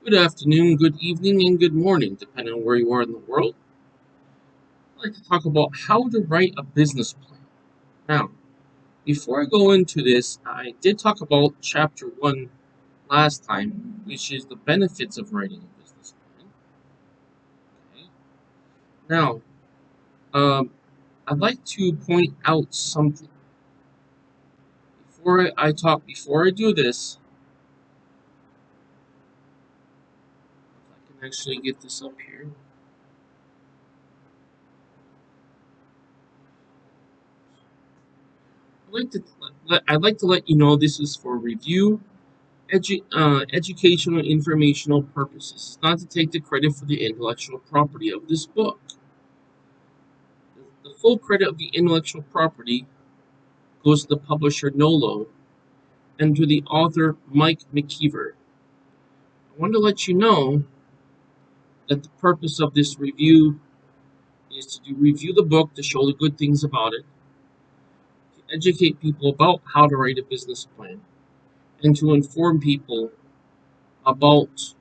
Good afternoon, good evening, and good morning, depending on where you are in the world. I'd like to talk about how to write a business plan. Now, before I go into this, I did talk about chapter 1 last time, which is the benefits of writing a business plan. Okay. Now, um, I'd like to point out something. Before I do this, if I can actually get this up here. I'd like to let you know this is for review educational and informational purposes, not to take the credit for the intellectual property of this book. The full credit of the intellectual property goes to the publisher Nolo and to the author Mike McKeever. I want to let you know that the purpose of this review is to review the book to show the good things about it, to educate people about how to write a business plan, and to inform people about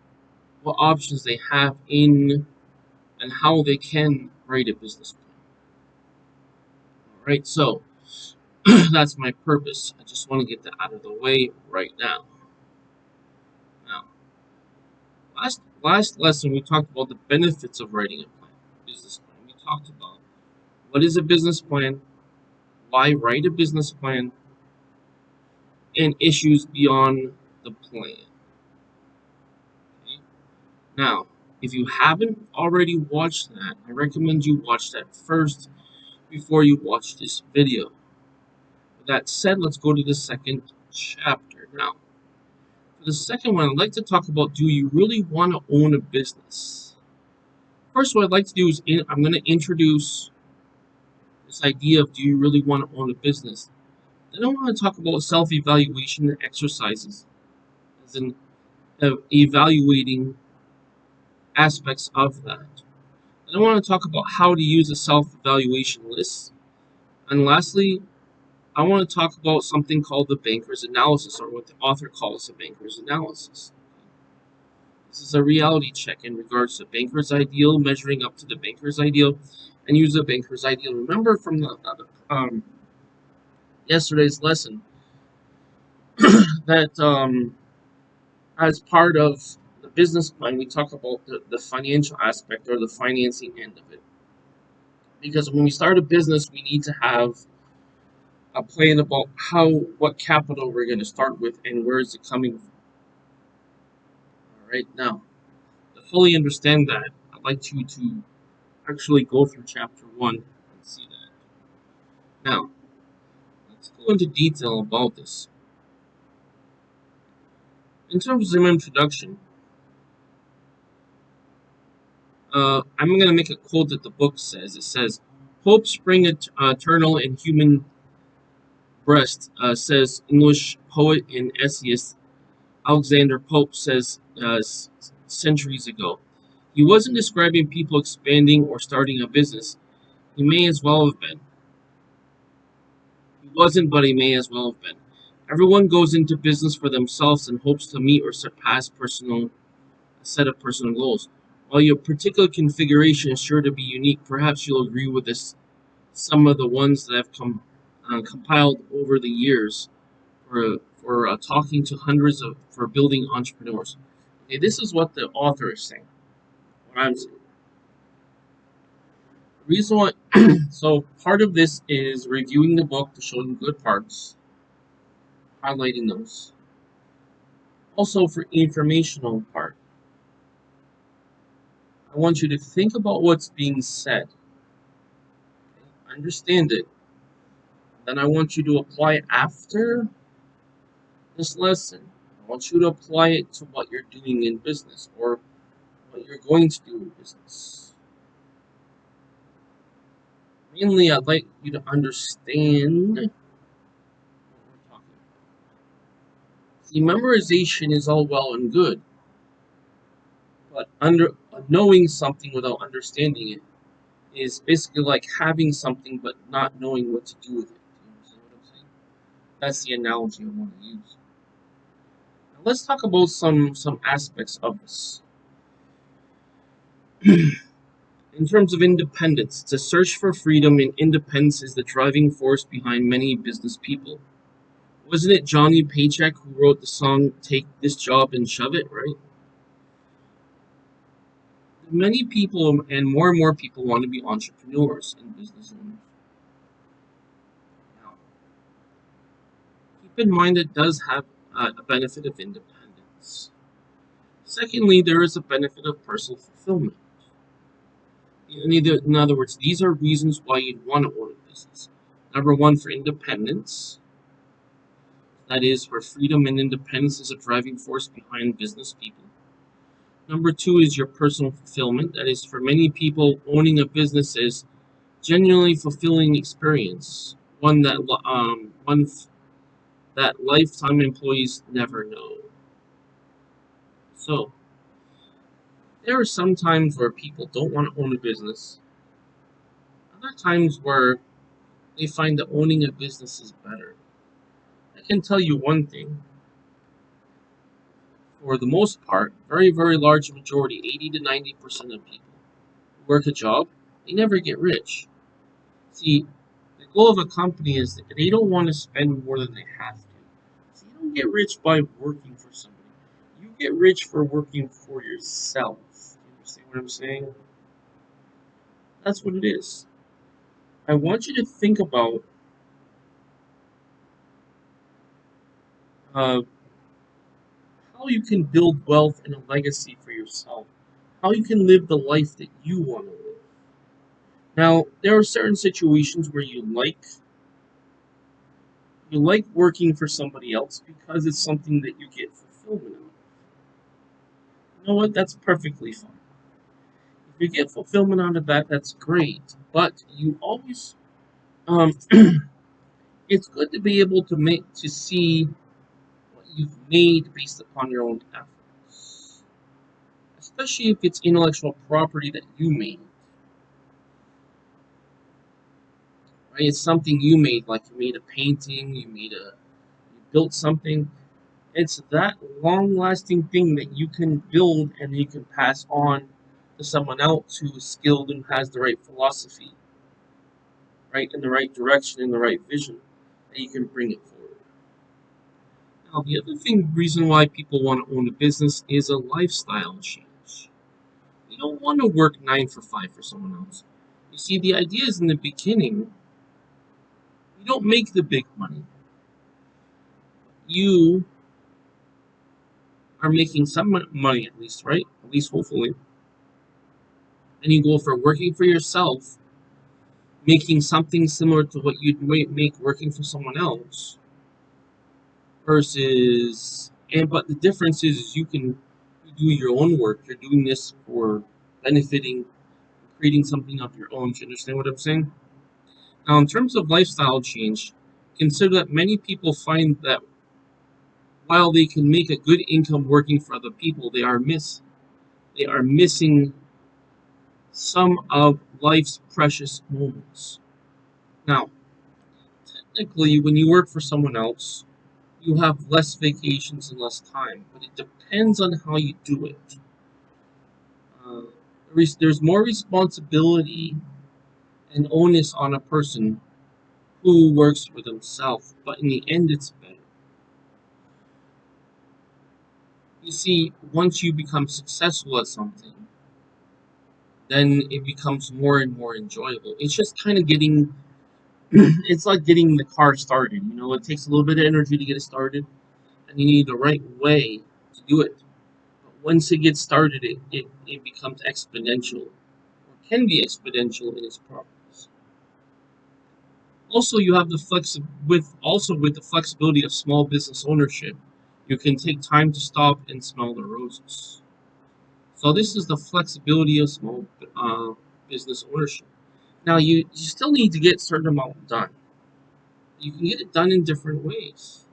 what options they have in and how they can write a business plan. All right, so that's my purpose. I just want to get that out of the way right now. Now, last lesson we talked about the benefits of writing a plan, business plan. We talked about what is a business plan, why write a business plan, and issues beyond the plan. Okay? Now, if you haven't already watched that, I recommend you watch that first before you watch this video. With that said, let's go to the second chapter. Now, for the second one, I'd like to talk about, do you really want to own a business? First, what I'd like to do is I'm going to introduce this idea of, do you really want to own a business? Then I want to talk about self-evaluation exercises, as in evaluating aspects of that. Then I want to talk about how to use a self-evaluation list. And lastly, I want to talk about something called the banker's analysis, or what the author calls the banker's analysis. This is a reality check in regards to banker's ideal, measuring up to the banker's ideal, and use the banker's ideal. Remember from yesterday's lesson that as part of the business plan, we talk about the financial aspect, or the financing end of it. Because when we start a business, we need to have a plan about what capital we're going to start with and where is it coming from. All right, now to fully understand that, I'd like you to actually go through chapter 1 and see that. Now, let's go into detail about this. In terms of introduction, I'm going to make a quote that the book says. It says, "Hope spring eternal in human breast," says English poet and essayist Alexander Pope, says centuries ago. He wasn't describing people expanding or starting a business. He may as well have been. He wasn't, but he may as well have been. Everyone goes into business for themselves and hopes to meet or surpass a set of personal goals. While your particular configuration is sure to be unique, perhaps you'll agree with this. Some of the ones that I've compiled over the years for talking to for building entrepreneurs. Okay, this is what the author is saying. What I'm saying. The reason why, so part of this is reviewing the book to show you good parts, highlighting those. Also, for informational part, I want you to think about what's being said. Okay? Understand it. Then I want you to apply it after this lesson. I want you to apply it to what you're doing in business, or what you're going to do in business. Mainly, I'd like you to understand what we're talking about. See, memorization is all well and good, but knowing something without understanding it is basically like having something but not knowing what to do with it. You understand what I'm saying? That's the analogy I want to use. Now, Let's talk about some aspects of this. In terms of independence, the search for freedom and independence is the driving force behind many business people. Wasn't it Johnny Paycheck who wrote the song "Take This Job and Shove It"? Right. Many people and more people want to be entrepreneurs and business owners. Now, keep in mind it does have a benefit of independence. Secondly, there is a benefit of personal fulfillment. In other words, these are reasons why you'd want to own a business. Number one, for independence. That is, where freedom and independence is a driving force behind business people. Number two is your personal fulfillment. That is, for many people, owning a business is genuinely fulfilling experience, one that lifetime employees never know. So there are some times where people don't want to own a business. Other times where they find that owning a business is better. I can tell you one thing. For the most part, very large majority, 80 to 90% of people who work a job, they never get rich. See, the goal of a company is that they don't want to spend more than they have to. So you don't get rich by working for somebody. You get rich for working for yourself. You understand what I'm saying? That's what it is. I want you to think about uh, how you can build wealth and a legacy for yourself. How you can live the life that you want to live. Now, there are certain situations where you like working for somebody else because it's something that you get fulfillment out of. You know what? That's perfectly fine. If you get fulfillment out of that, that's great. But you always, um, it's good to be able to see what you've made based upon your own efforts, especially if it's intellectual property that you made. Right? It's something you made, like you made a painting, you built something. It's that long-lasting thing that you can build and you can pass on to someone else who is skilled and has the right philosophy, right, in the right direction, in the right vision, and you can bring it forward. Now, the other reason why people want to own a business is a lifestyle change. You don't want to work 9 to 5 for someone else. You see, the idea is in the beginning, you don't make the big money. You are making some money at least, right? At least hopefully. And you go for working for yourself, making something similar to what you'd make working for someone else, versus but the difference is you can do your own work. You're doing this for benefiting, creating something of your own. Do you understand what I'm saying? Now, in terms of lifestyle change, consider that many people find that while they can make a good income working for other people, they are missing some of life's precious moments. Now, technically, when you work for someone else, you have less vacations and less time, but it depends on how you do it. Uh, there's more responsibility and onus on a person who works for themselves, but in the end, it's better. You see, once you become successful at something, then it becomes more and more enjoyable. It's just kind of getting, it's like getting the car started. You know, it takes a little bit of energy to get it started, and you need the right way to do it. Once it gets started, it becomes exponential, or can be exponential in its progress. Also, you have with the flexibility of small business ownership, you can take time to stop and smell the roses. So this is the flexibility of small business ownership. Now, you still need to get a certain amount done. You can get it done in different ways.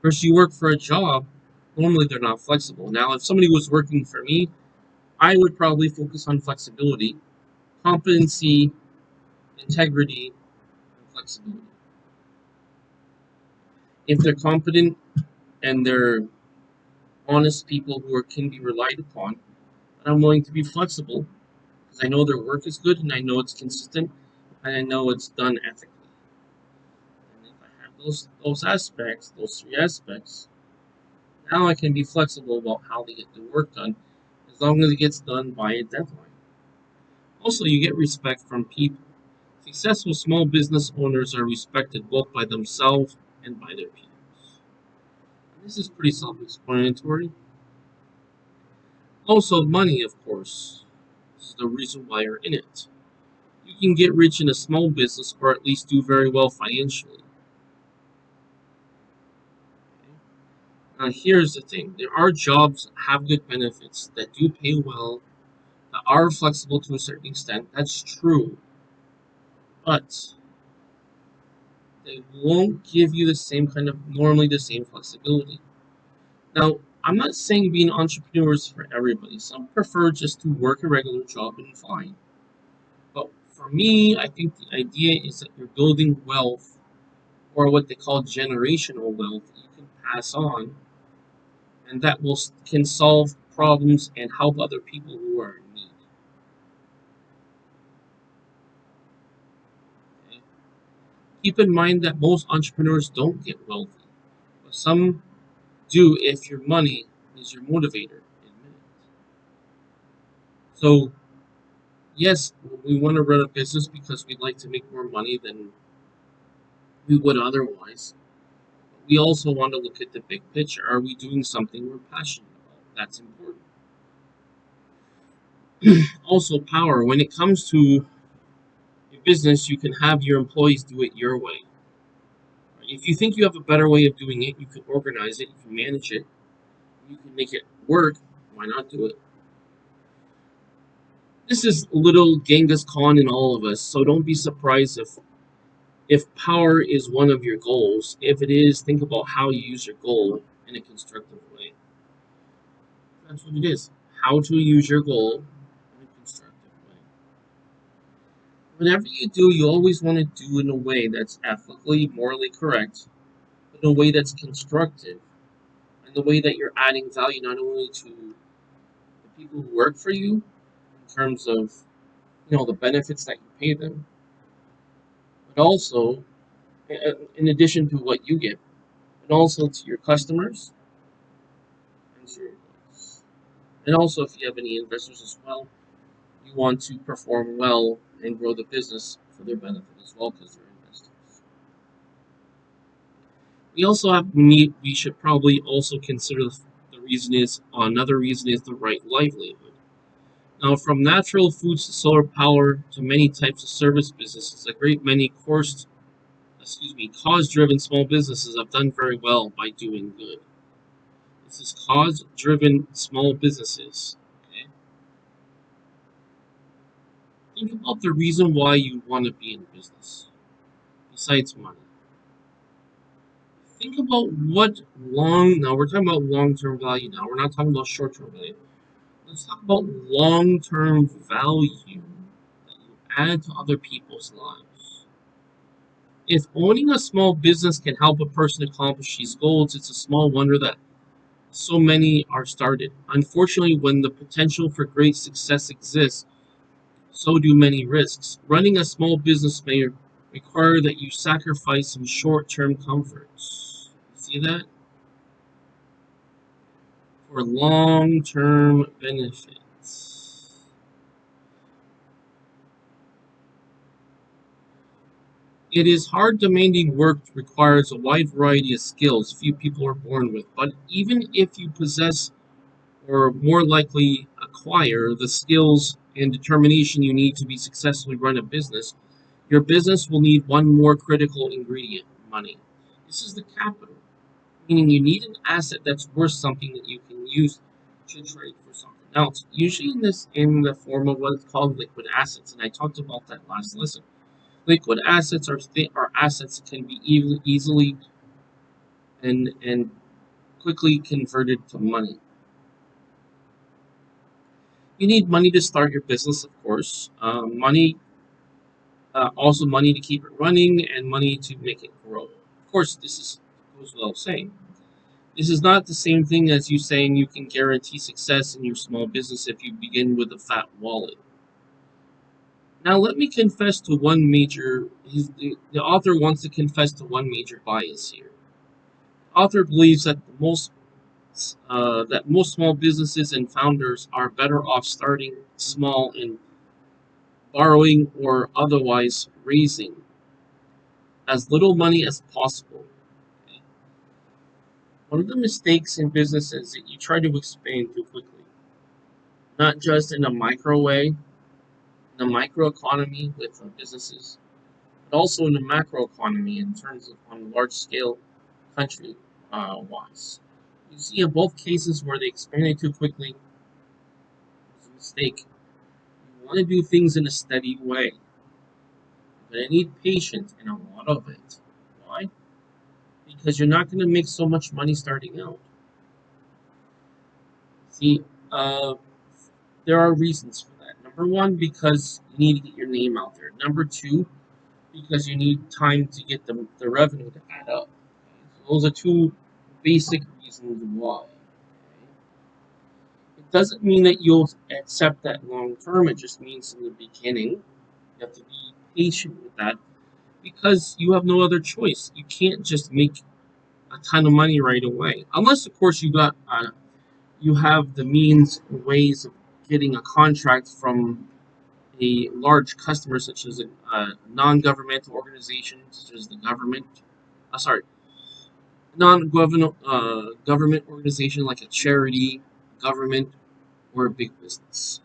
First, you work for a job. Normally, they're not flexible. Now, if somebody was working for me, I would probably focus on flexibility, competency, integrity, and flexibility. If they're competent and they're honest people who can be relied upon, and I'm willing to be flexible because I know their work is good and I know it's consistent and I know it's done ethically. And if I have those three aspects, now I can be flexible about how they get the work done, as long as it gets done by a deadline. Also, you get respect from people. Successful small business owners are respected both by themselves and by their peers. And this is pretty self-explanatory. Also, money, of course, is the reason why you're in it. You can get rich in a small business or at least do very well financially. Now, here's the thing, there are jobs that have good benefits, that do pay well, that are flexible to a certain extent. That's true. But they won't give you the same kind of, normally the same flexibility. Now, I'm not saying being an entrepreneur is for everybody. Some prefer just to work a regular job and fine. But for me, I think the idea is that you're building wealth, or what they call generational wealth, that you can pass on, and that can solve problems and help other people who are in need. Okay? Keep in mind that most entrepreneurs don't get wealthy, but some do if your money is your motivator. Admit it. So, yes, we want to run a business because we'd like to make more money than we would otherwise. We also want to look at the big picture. Are we doing something we're passionate about? That's important. Also, power. When it comes to a business, you can have your employees do it your way. If you think you have a better way of doing it, you can organize it, you can manage it, you can make it work. Why not do it? This is little Genghis Khan in all of us, so don't be surprised if power is one of your goals. If it is, think about how you use your goal in a constructive way. That's what it is. How to use your goal in a constructive way. Whatever you do, you always want to do in a way that's ethically, morally correct, in a way that's constructive, and the way that you're adding value not only to the people who work for you, in terms of the benefits that you pay them, but also in addition to what you get, and also to your customers and to your employees. And also, if you have any investors as well, you want to perform well and grow the business for their benefit as well because they're investors. We should probably also consider the reason is another reason is the right livelihood. Now, from natural foods to solar power to many types of service businesses, a great many cause-driven small businesses have done very well by doing good. This is cause-driven small businesses. Okay? Think about the reason why you want to be in business, besides money. Think about now we're talking about long-term value now. We're not talking about short-term value. Let's talk about long-term value that you add to other people's lives. If owning a small business can help a person accomplish these goals, it's a small wonder that so many are started. Unfortunately, when the potential for great success exists, so do many risks. Running a small business may require that you sacrifice some short-term comforts. See that? For long-term benefits. It is hard. Demanding work requires a wide variety of skills few people are born with, but even if you possess or more likely acquire the skills and determination you need to be successfully run a business, your business will need one more critical ingredient: money. This is the capital, meaning you need an asset that's worth something that you can use to trade for something else. Usually in the form of what is called liquid assets, and I talked about that last lesson. Liquid assets are assets that can be easily and quickly converted to money. You need money to start your business, of course. Also money to keep it running, and money to make it grow. Of course, this goes without saying. This is not the same thing as you saying you can guarantee success in your small business if you begin with a fat wallet. Now, let me confess to one major. The author wants to confess to one major bias here. The author believes that most small businesses and founders are better off starting small and borrowing or otherwise raising as little money as possible. One of the mistakes in business is that you try to expand too quickly, not just in a micro way, in the microeconomy with businesses, but also in the macro economy in terms of on a large scale country wise. You see in both cases where they expanded too quickly, it's a mistake. You want to do things in a steady way, but I need patience and a lot of it. Why? Because you're not going to make so much money starting out. See, uh, there are reasons for that. Number one, because you need to get your name out there. Number two, because you need time to get the revenue to add up. So those are two basic reasons why. It doesn't mean that you'll accept that long term. It just means in the beginning, you have to be patient with that because you have no other choice. You can't just make a ton of money right away, unless of course you have the means and ways of getting a contract from a large customer, such as a non-governmental organization, such as the government. Sorry, non-government government organization like a charity, government, or a big business.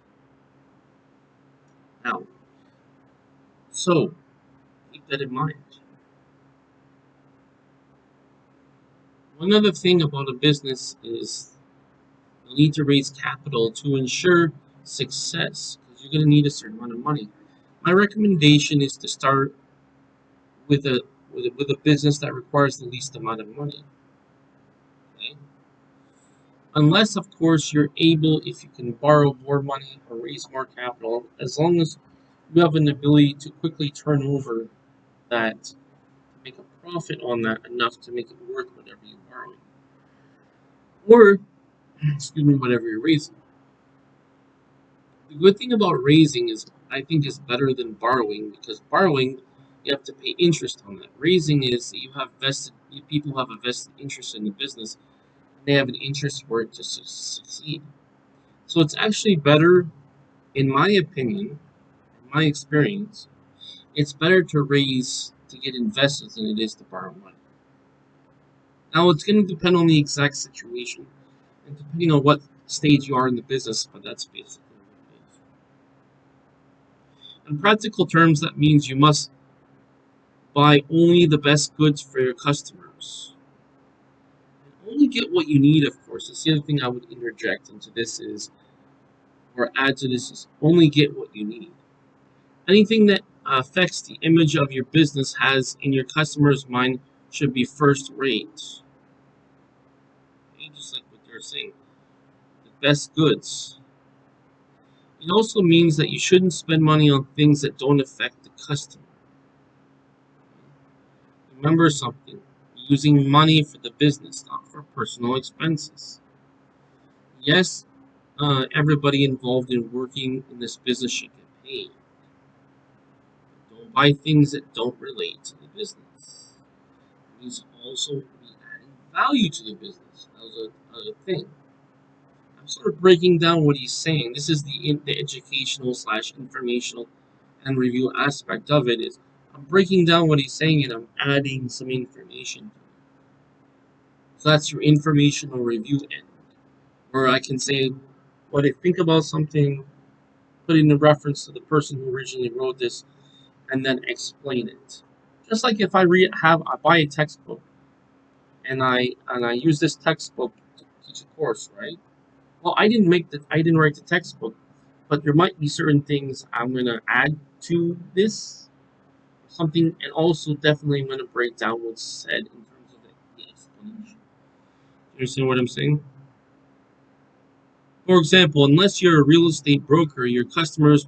Now, so keep that in mind. One other thing about a business is you need to raise capital to ensure success because you're going to need a certain amount of money. My recommendation is to start with a business that requires the least amount of money. Okay? Unless, of course, you're able, if you can borrow more money or raise more capital, as long as you have an ability to quickly turn over that, make a profit on that enough to make it worth whatever you're borrowing. Or, excuse me, whatever you're raising. The good thing about raising is, I think, is better than borrowing because borrowing, you have to pay interest on that. Raising is that people have a vested interest in the business, and they have an interest for it to succeed. So it's actually better, in my opinion, in my experience, it's better to raise to get investors than it is to borrow money. Now it's going to depend on the exact situation and depending on what stage you are in the business, but that's basically what it is. In practical terms, that means you must buy only the best goods for your customers. And only get what you need, of course. That's the other thing I would interject into this is, or add to this is, only get what you need. Anything that affects the image of your business has in your customer's mind should be first rate. Okay, just like what they're saying, the best goods. It also means that you shouldn't spend money on things that don't affect the customer. Remember something, using money for the business, not for personal expenses. Yes, everybody involved in working in this business should get paid. Don't buy things that don't relate to the business. It means also be adding value to the business. That was a thing. I'm sort of breaking down what he's saying. This is the educational / informational and review aspect of it. Is I'm breaking down what he's saying and I'm adding some information. So that's your informational review end, where I can say what I think about something, put in the reference to the person who originally wrote this, and then explain it. Just like if I buy a textbook and I use this textbook to teach a course, right? Well, I didn't write the textbook, but there might be certain things I'm gonna add to this something, and also definitely I'm gonna break down what's said in terms of the explanation. You understand what I'm saying? For example, unless you're a real estate broker, your customers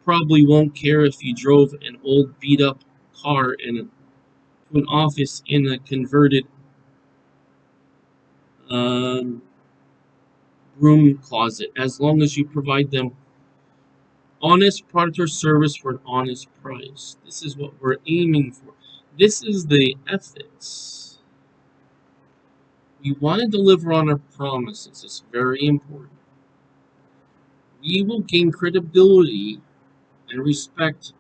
probably won't care if you drove an old beat up car to an office in a converted um, broom closet, as long as you provide them honest product or service for an honest price. This is what we're aiming for. This is the ethics. We want to deliver on our promises. It's very important. We will gain credibility and respect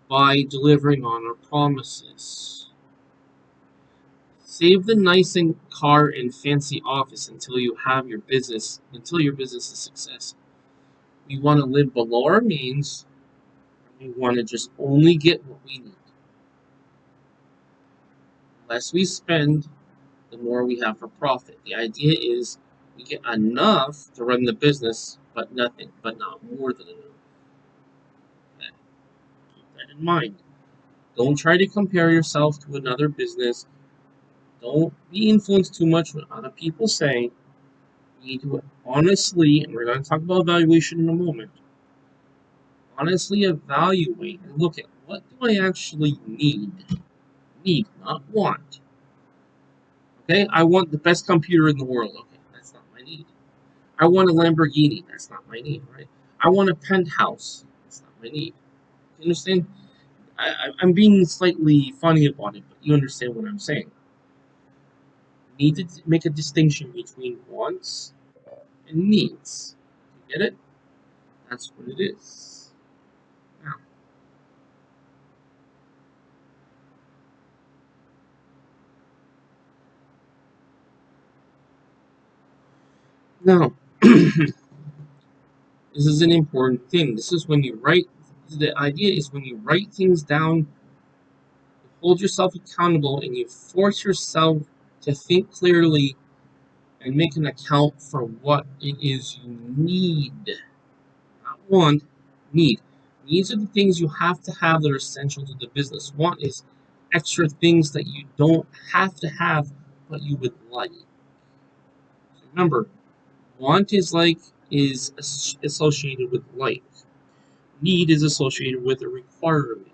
by delivering on our promises. Save the nice and car and fancy office until you have until your business is success. We want to live below our means. We want to just only get what we need. The less we spend, the more we have for profit. The idea is we get enough to run the business, but not more than enough. Okay? Keep that in mind. Don't try to compare yourself to another business. Don't be influenced too much what other people say. You need to honestly, and we're going to talk about evaluation in a moment, honestly evaluate and look at what do I actually need. Need, not want. Okay, I want the best computer in the world. Okay, that's not my need. I want a Lamborghini. That's not my need, right? I want a penthouse. That's not my need. You understand? I'm being slightly funny about it, but you understand what I'm saying. You need to make a distinction between wants and needs. You get it? That's what it is. Now, now this is an important thing. This is when you write. The idea is when you write things down, you hold yourself accountable, and you force yourself to think clearly and make an account for what it is you need. Not want, need. Needs are the things you have to have that are essential to the business. Want is extra things that you don't have to have, but you would like. So remember, want is associated with like. Need is associated with a requirement,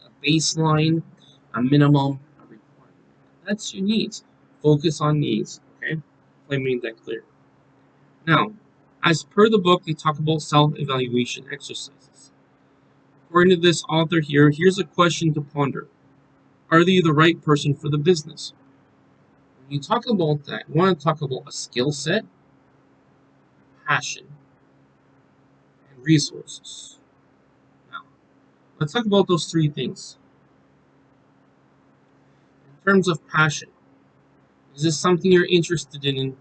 a baseline, a minimum, a requirement. That's your needs. Focus on needs. Okay, let me make that clear. Now, as per the book, they talk about self-evaluation exercises. According to this author here, here's a question to ponder. Are you the right person for the business? When you talk about that, you want to talk about a skill set, passion, and resources. Now, let's talk about those three things. In terms of passion, is this something you're interested in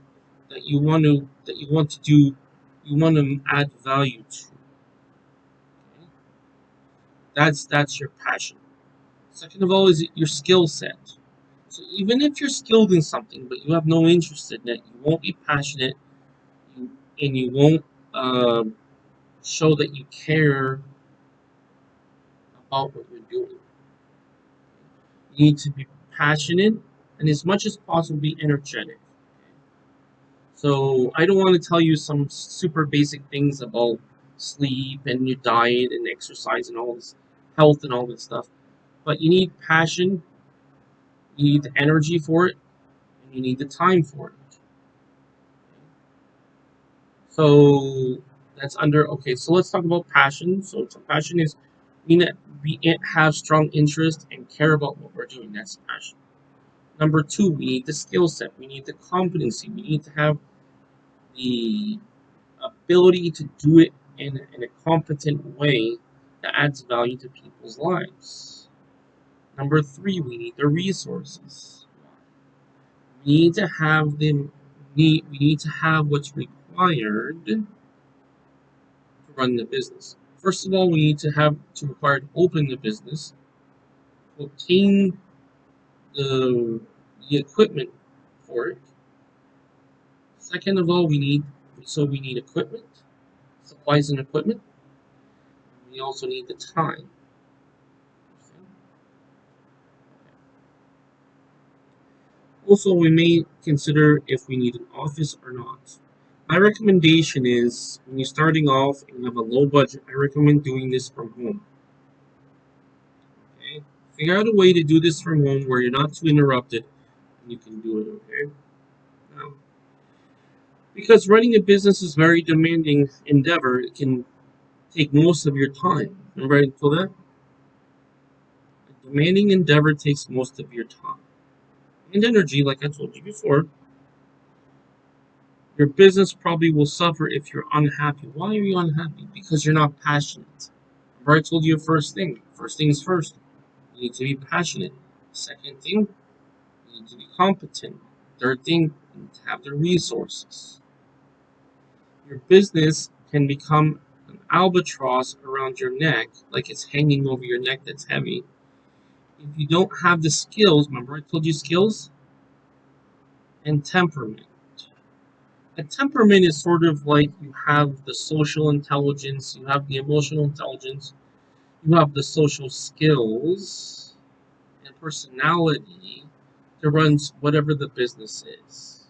that you want to do, you want to add value to? Okay? That's your passion. Second of all, is it your skill set? So even if you're skilled in something, but you have no interest in it, you won't be passionate, and you won't show that you care about what you're doing. You need to be passionate and as much as possible be energetic. So I don't want to tell you some super basic things about sleep and your diet and exercise and all this health and all this stuff. But you need passion, you need the energy for it, and you need the time for it. So that's under okay. So let's talk about passion. So passion is we have strong interest and care about what we're doing. That's passion. Number two, we need the skill set. We need the competency. We need to have the ability to do it in a competent way that adds value to people's lives. Number three, we need the resources. We need to have them. We need to have what's required to run the business. First of all, we need to have to require to open the business, obtain the, the equipment for it. Second of all, we need equipment, supplies and equipment. We also need the time. Also, we may consider if we need an office or not. My recommendation is when you're starting off and you have a low budget, I recommend doing this from home. Okay? Figure out a way to do this from home where you're not too interrupted and you can do it, okay? Now, because running a business is very demanding endeavor, it can take most of your time. Remember I told that? A demanding endeavor takes most of your time. And energy, like I told you before, your business probably will suffer if you're unhappy. Why are you unhappy? Because you're not passionate. Remember I told you first thing. First things first. You need to be passionate. Second thing, you need to be competent. Third thing, you need to have the resources. Your business can become an albatross around your neck, like it's hanging over your neck that's heavy. If you don't have the skills, remember I told you skills? And temperament. A temperament is sort of like you have the social intelligence, you have the emotional intelligence, you have the social skills and personality to run whatever the business is.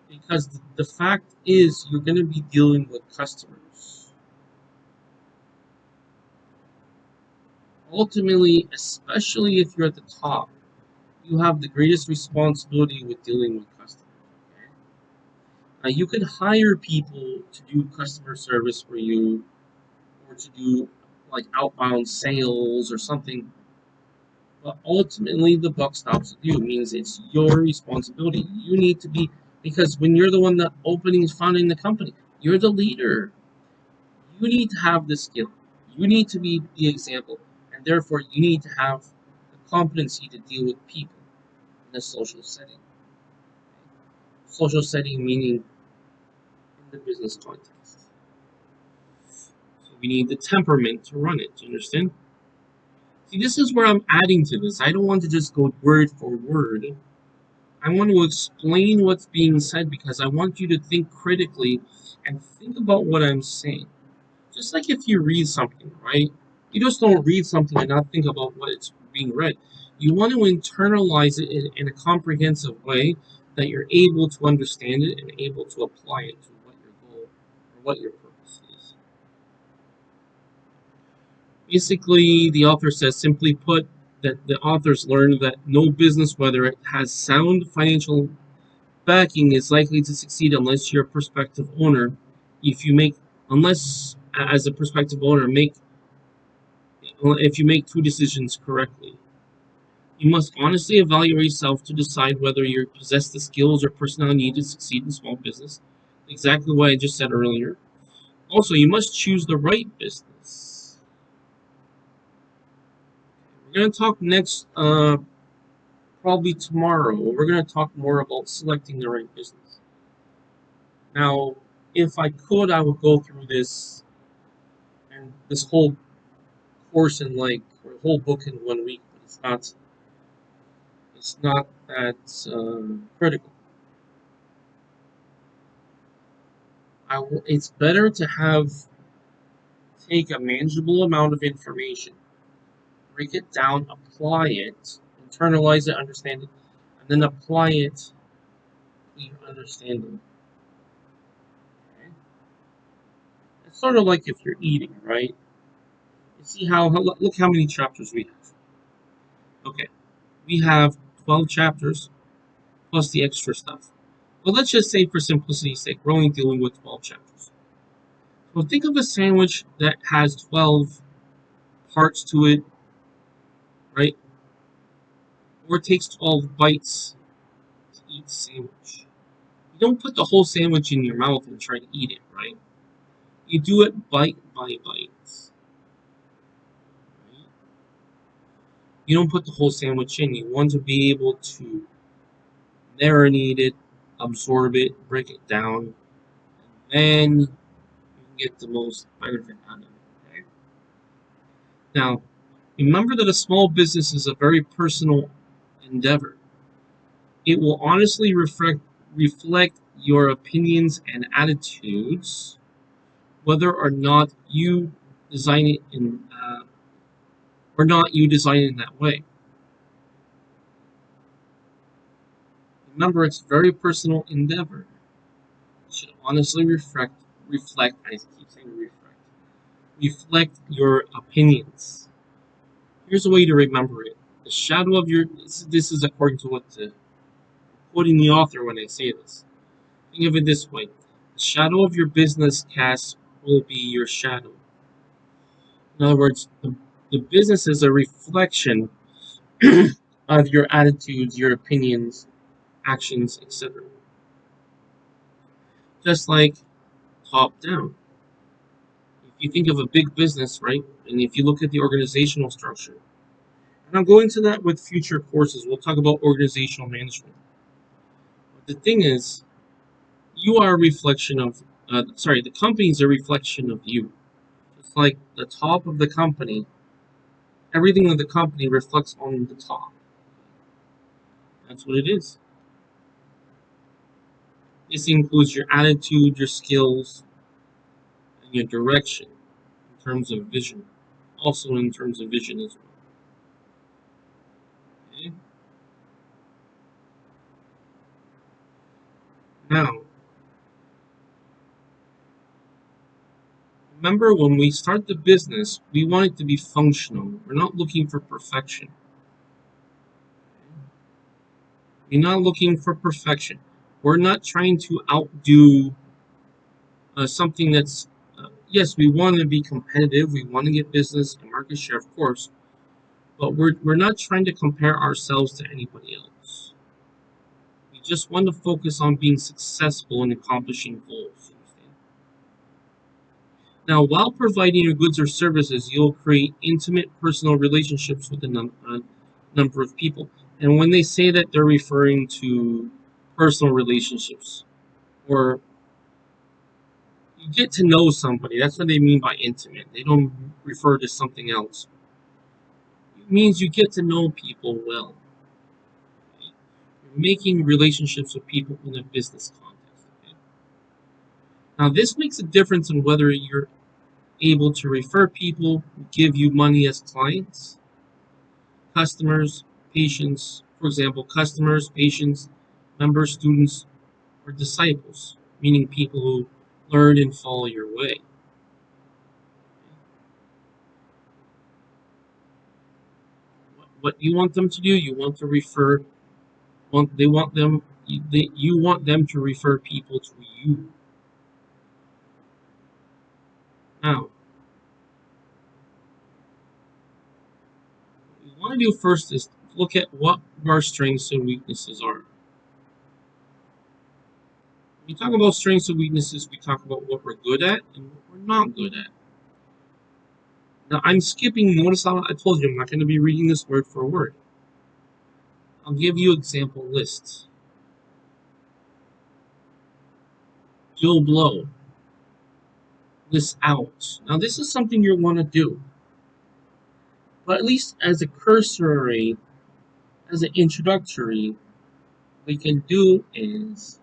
Because the fact is, you're going to be dealing with customers. Ultimately, especially if you're at the top, you have the greatest responsibility with dealing with customers. Okay? Now, you could hire people to do customer service for you or to do like outbound sales or something, but ultimately the buck stops with you. It means it's your responsibility. You need to be, because when you're the one that founding the company, you're the leader. You need to have the skill. You need to be the example, and therefore you need to have the competency to deal with people in a social setting. Social setting meaning in the business context. So we need the temperament to run it. Do you understand? See, this is where I'm adding to this. I don't want to just go word for word. I want to explain what's being said because I want you to think critically and think about what I'm saying. Just like if you read something, right? You just don't read something and not think about what it's being read. You want to internalize it in a comprehensive way that you're able to understand it and able to apply it to what your goal or what your purpose is. Basically, the author says, simply put, that the authors learned that no business, whether it has sound financial backing, is likely to succeed unless you're a prospective owner. If you make, unless as a prospective owner, if you make two decisions correctly. You must honestly evaluate yourself to decide whether you possess the skills or personality needed to succeed in small business. Exactly what I just said earlier. Also, you must choose the right business. We're going to talk next, probably tomorrow. We're going to talk more about selecting the right business. Now, if I could, I would go through this and this whole course in or whole book in 1 week, but it's not. It's not that critical. It's better to take a manageable amount of information, break it down, apply it, internalize it, understand it, and then apply it to your understanding. Okay? It's sort of like if you're eating, right? You see look how many chapters we have. Okay, we have 12 chapters plus the extra stuff. Well, let's just say for simplicity's sake, we're only dealing with 12 chapters. So think of a sandwich that has 12 parts to it, right? Or it takes 12 bites to eat the sandwich. You don't put the whole sandwich in your mouth and try to eat it, right? You do it bite by bite. Right? You don't put the whole sandwich in. You want to be able to marinate it, absorb it, break it down, and then you can get the most benefit out of it. Okay? Now, remember that a small business is a very personal endeavor. It will honestly reflect your opinions and attitudes, whether or not you design it in that way. Remember, it's a very personal endeavor. It should honestly reflect. I keep saying reflect your opinions. Here's a way to remember it: the shadow of your. This is according to what the quoting the author when I say this. Think of it this way: the shadow of your business cast will be your shadow. In other words, the business is a reflection of your attitudes, your opinions, actions, etc. Just like top down. If you think of a big business, right, and if you look at the organizational structure, and I'll go into that with future courses, we'll talk about organizational management. But the thing is, you are a reflection of, the company is a reflection of you. It's like the top of the company, everything of the company reflects on the top. That's what it is. This includes your attitude, your skills, and your direction in terms of vision. Also in terms of vision as well. Okay? Now, remember when we start the business, we want it to be functional. We're not looking for perfection. We're not looking for perfection. We're not trying to outdo something that's, yes, we want to be competitive. We want to get business and market share, of course. But we're not trying to compare ourselves to anybody else. We just want to focus on being successful and accomplishing goals. Now, while providing your goods or services, you'll create intimate personal relationships with a number of people. And when they say that, they're referring to personal relationships, or you get to know somebody. That's what they mean by intimate. They don't refer to something else. It means you get to know people well. Okay? You're making relationships with people in a business context. Okay? Now, this makes a difference in whether you're able to refer people who give you money as clients, customers, patients, for example, customers, patients, members, students, or disciples, meaning people who learn and follow your way. What you want them to do, you want to refer, they want them, you want them to refer people to you. Now, what we want to do first is look at what our strengths and weaknesses are. When we talk about strengths and weaknesses, we talk about what we're good at and what we're not good at. Now, I'm skipping, notice how I told you I'm not going to be reading this word for word. I'll give you example lists. Joe Blow. List out. Now, this is something you want to do. But at least as a cursory, as an introductory, we can do is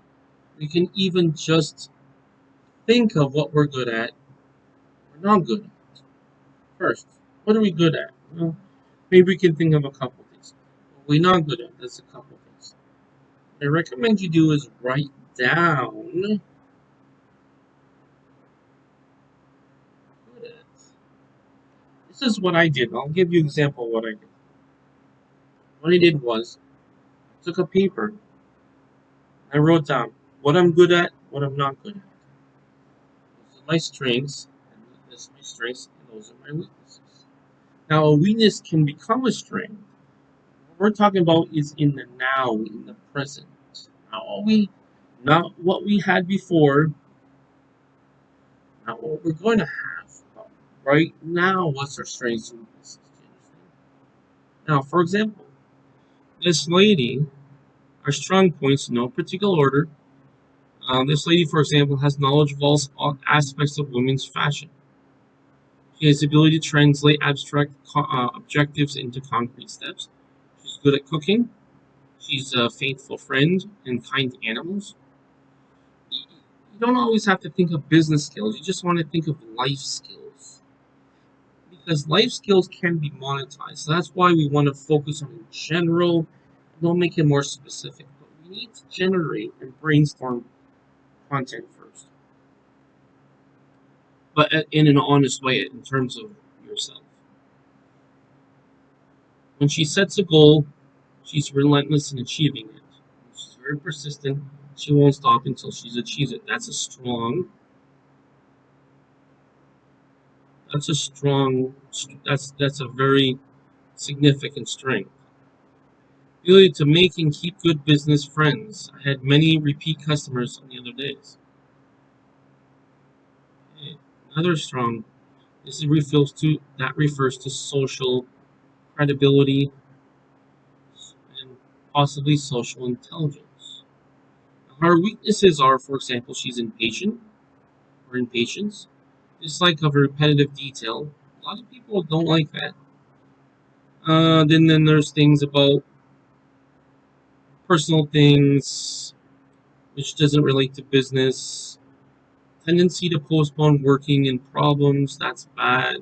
we can even just think of what we're good at, we're not good at. First, what are we good at? Well, maybe we can think of a couple things. What we're not good at, that's a couple things. What I recommend you do is write down good at. This is what I did. I'll give you an example of what I did. What I did was I took a paper, I wrote down what I'm good at, what I'm not good at. Those are my strengths, and those are my strengths, and those are my weaknesses. Now, a weakness can become a strength. What we're talking about is in the now, in the present. Not what we had before, not what we're going to have. But right now, what's our strengths and weaknesses? Now, for example, this lady, our strong points in no particular order. This lady, for example, has knowledge of all aspects of women's fashion. She has the ability to translate abstract objectives into concrete steps. She's good at cooking. She's a faithful friend and kind to animals. You don't always have to think of business skills. You just want to think of life skills. Because life skills can be monetized. So that's why we want to focus on in general. Don't make it more specific. But we need to generate and brainstorm content first. But in an honest way in terms of yourself. When she sets a goal, she's relentless in achieving it. She's very persistent. She won't stop until she's achieved it. That's a strong, that's a very significant strength. Ability to make and keep good business friends. I had many repeat customers on the other days. Okay. Another strong. That refers to social credibility and possibly social intelligence. Her weaknesses are, for example, she's impatient or impatience. Dislike of repetitive detail. A lot of people don't like that. Then there's things about personal things, which doesn't relate to business. Tendency to postpone working in problems, that's bad.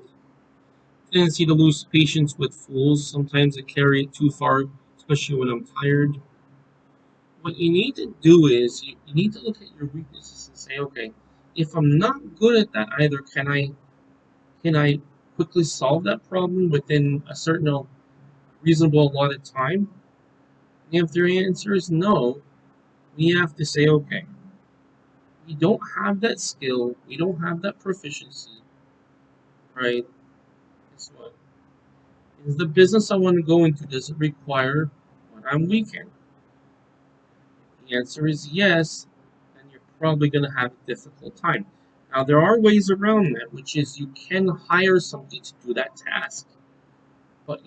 Tendency to lose patience with fools, sometimes I carry it too far, especially when I'm tired. What you need to do is you need to look at your weaknesses and say, okay, if I'm not good at that either, can I quickly solve that problem within a certain reasonable allotted time? And if their answer is no, we have to say, okay, we don't have that skill, we don't have that proficiency, right? Guess what? Is the business I want to go into, does it require what I'm weak in? The answer is yes, and you're probably going to have a difficult time. Now, there are ways around that, which is you can hire somebody to do that task. But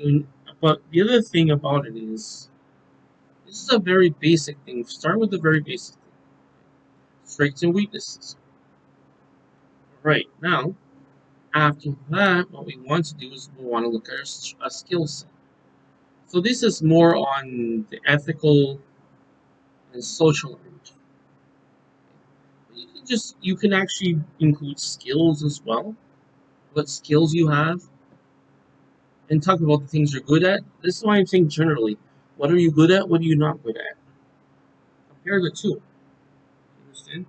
but the other thing about it is, this is a very basic thing. Start with the very basic thing. Strengths and weaknesses. Right, now, after that, what we want to do is we want to look at a skill set. So this is more on the ethical and social end. You can actually include skills as well. What skills you have, and talk about the things you're good at. This is why I'm saying generally. What are you good at? What are you not good at? Compare the two. Understand?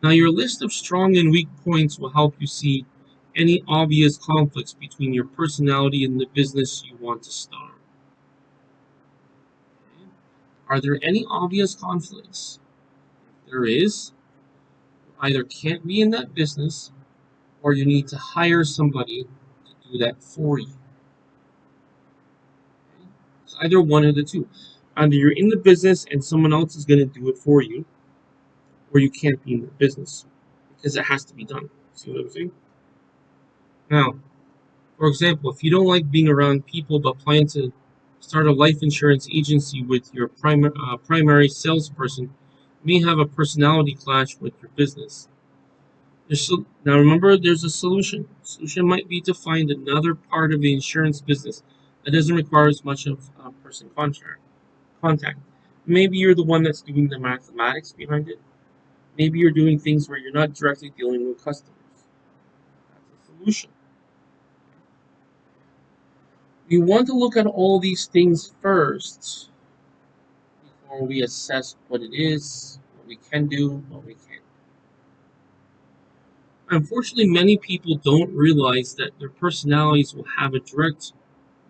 Now, your list of strong and weak points will help you see any obvious conflicts between your personality and the business you want to start. Okay. Are there any obvious conflicts? If there is, you either can't be in that business or you need to hire somebody to do that for you. Okay? It's either one of the two. Either you're in the business and someone else is going to do it for you, or you can't be in the business because it has to be done. See what I'm saying? Now, for example, if you don't like being around people but plan to start a life insurance agency with your primary salesperson, you may have a personality clash with your business. Now remember, there's a solution. The solution might be to find another part of the insurance business that doesn't require as much of a person contact. Maybe you're the one that's doing the mathematics behind it. Maybe you're doing things where you're not directly dealing with customers. That's a solution. We want to look at all these things first before we assess what it is, what we can do, what we can't. Unfortunately, many people don't realize that their personalities will have a direct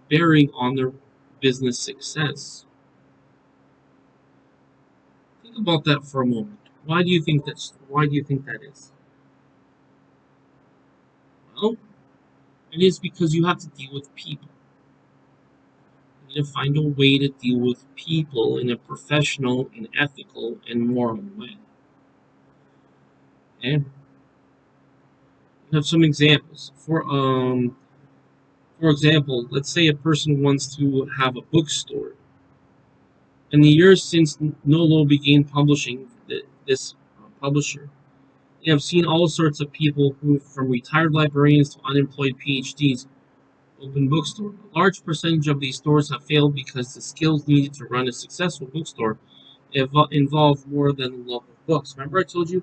bearing on their business success. Think about that for a moment. Why do you think that is? Well, it is because you have to deal with people. You need to find a way to deal with people in a professional and ethical and moral way. Okay? You have some examples. For example, let's say a person wants to have a bookstore. In the years since Nolo began publishing this publisher, you have seen all sorts of people who, from retired librarians to unemployed PhDs, open bookstores. A large percentage of these stores have failed because the skills needed to run a successful bookstore involve more than the love of books. Remember, I told you,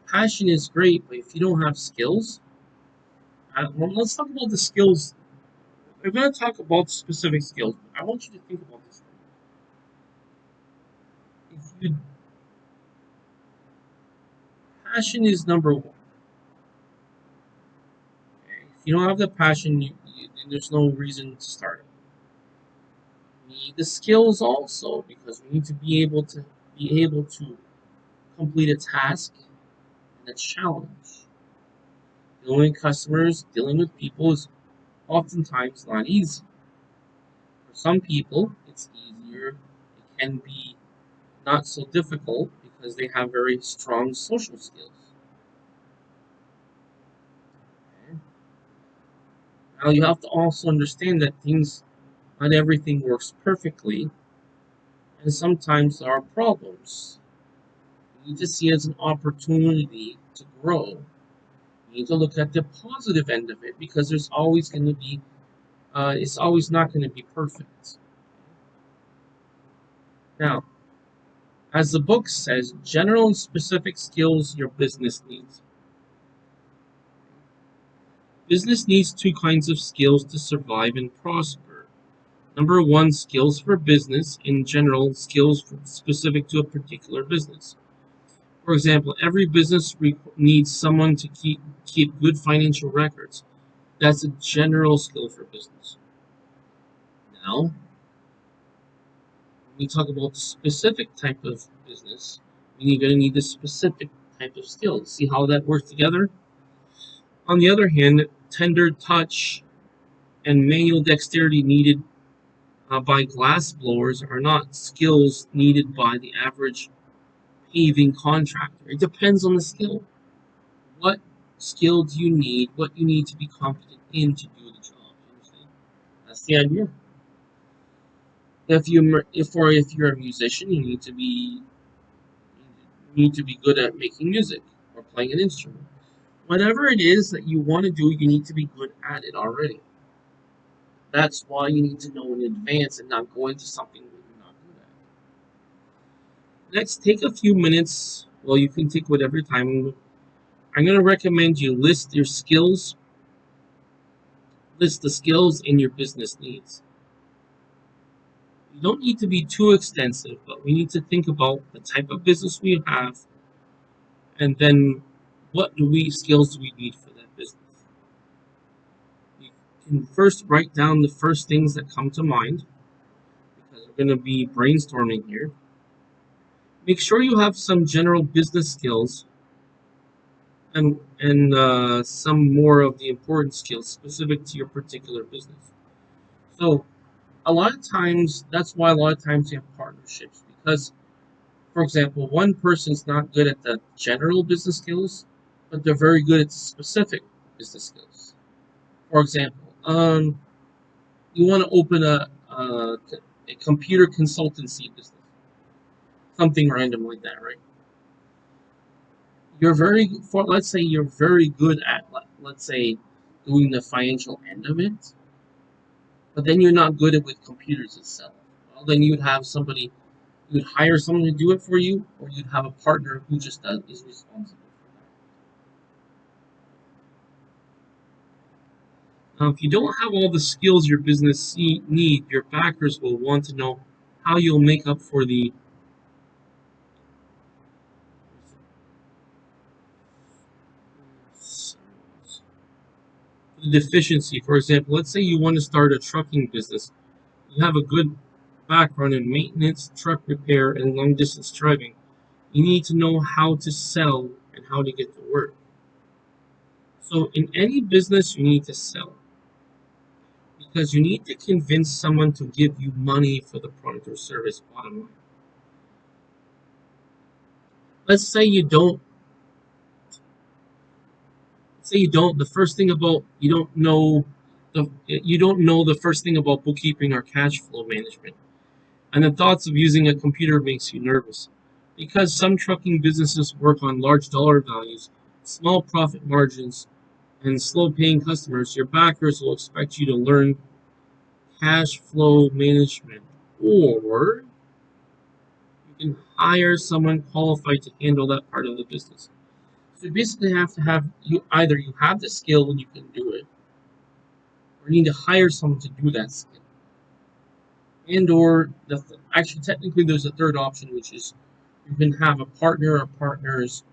passion is great, but if you don't have skills, well, let's talk about the skills. We're going to talk about specific skills. But I want you to think about this. If you, passion is number one. Okay? If you don't have the passion, there's no reason to start it. We need the skills also because we need to be able to complete a task and a challenge. Dealing with customers, dealing with people is oftentimes not easy. For some people, it's easier. It can be not so difficult because they have very strong social skills. Okay? Now you have to also understand that not everything works perfectly, and sometimes there are problems. You need to see it as an opportunity to grow. You need to look at the positive end of it because there's always going to be, it's always not going to be perfect. Now, as the book says, general and specific skills your business needs. Business needs two kinds of skills to survive and prosper. Number one, skills for business. In general, specific to a particular business. For example, every business needs someone to keep good financial records. That's a general skill for business. Now, when we talk about the specific type of business, we're going to need the specific type of skills. See how that works together? On the other hand, tender touch and manual dexterity needed by glass blowers are not skills needed by the average paving contractor. It depends on the skill. What skill do you need? What you need to be competent in to do the job. You understand? That's the idea. If you're a musician, you need to be good at making music or playing an instrument. Whatever it is that you want to do, you need to be good at it already. That's why you need to know in advance and not go into something that you're not good at. Next, take a few minutes. Well, you can take whatever time. I'm going to recommend you list the skills in your business needs. You don't need to be too extensive, but we need to think about the type of business we have and then skills do we need for that business. You can first write down the first things that come to mind because we're going to be brainstorming here. Make sure you have some general business skills and some more of the important skills specific to your particular business. So a lot of times, that's why a lot of times you have partnerships because, for example, one person's not good at the general business skills, but they're very good at specific business skills. For example, you want to open a computer consultancy business, something random like that, right? Let's say you're very good at, let's say, doing the financial end of it, but then you're not good at with computers itself. Well, then you'd hire someone to do it for you, or you'd have a partner who just is responsible for that. Now, if you don't have all the skills your business need, your backers will want to know how you'll make up for the deficiency. For example, let's say you want to start a trucking business. You have a good background in maintenance, truck repair, and long distance driving. You need to know how to sell and how to get to work. So, in any business, you need to sell because you need to convince someone to give you money for the product or service. Bottom line. Let's say you don't. Say you don't. The first thing about you don't know the first thing about bookkeeping or cash flow management, and the thoughts of using a computer makes you nervous. Because some trucking businesses work on large dollar values, small profit margins, and slow paying customers, your backers will expect you to learn cash flow management. Or you can hire someone qualified to handle that part of the business. So you basically have to have you have the skill and you can do it, or you need to hire someone to do that skill. And or actually technically there's a third option, which is you can have a partner or partners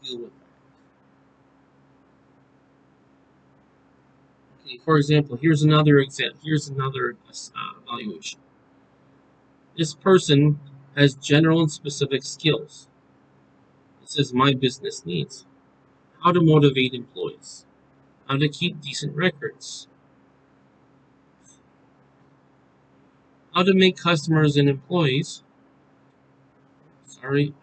who deal with that. Okay, for example, here's another evaluation. This person has general and specific skills. This is my business needs. How to motivate employees. How to keep decent records. How to make customers and employees. Sorry.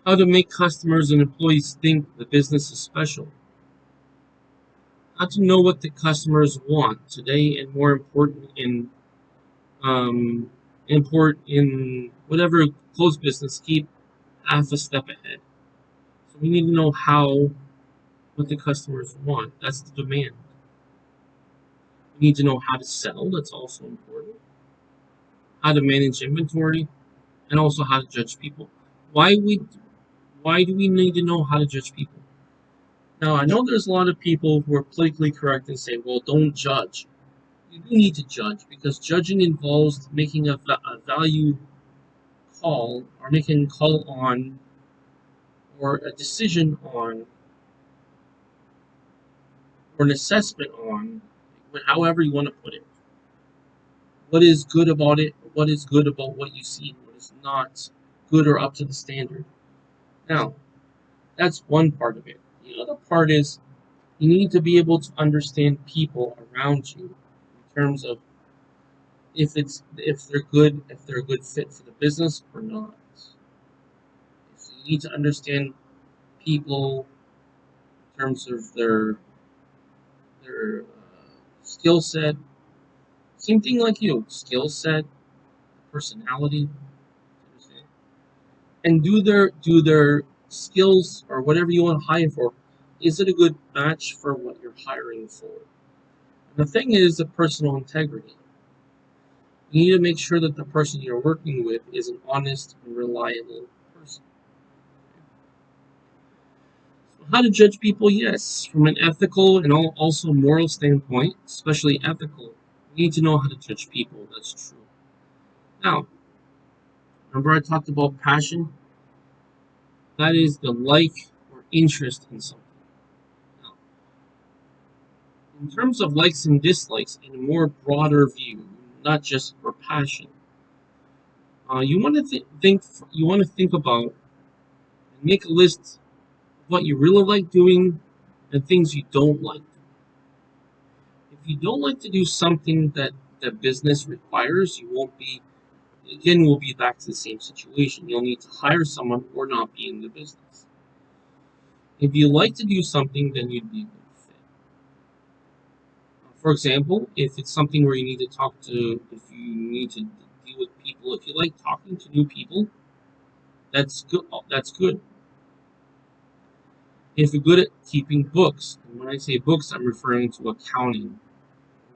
How to make customers and employees think the business is special. How to know what the customers want today, and more important um, in whatever closed business, keep half a step ahead. So we need to know what the customers want. That's the demand. We need to know how to sell. That's also important. How to manage inventory, and also how to judge people. Why we why do we need to know how to judge people? Now I know there's a lot of people who are politically correct and say, well, don't judge. You do need to judge because judging involves making a value call or making a call on or a decision on or an assessment on however you want to put it. What is good about it? What is good about what you see? What is not good or up to the standard? Now, that's one part of it. The other part is you need to be able to understand people around you in terms of if they're a good fit for the business or not. So you need to understand people in terms of their skill set. Same thing like you, skill set, personality, and do their skills or whatever you want to hire for. Is it a good match for what you're hiring for? And the thing is the personal integrity. You need to make sure that the person you're working with is an honest and reliable person. So how to judge people? Yes, from an ethical and also moral standpoint, especially ethical, you need to know how to judge people. That's true. Now, remember I talked about passion? That is the like or interest in something. Now, in terms of likes and dislikes, in a more broader view, not just for passion, you want to think. You want to think about and make a list of what you really like doing and things you don't like. If you don't like to do something that business requires, you won't be. Again, we'll be back to the same situation. You'll need to hire someone or not be in the business. If you like to do something, then you'd be a good fit. For example, if it's something where you need to talk to, if you need to deal with people, if you like talking to new people, that's good. That's good. If you're good at keeping books, and when I say books, I'm referring to accounting,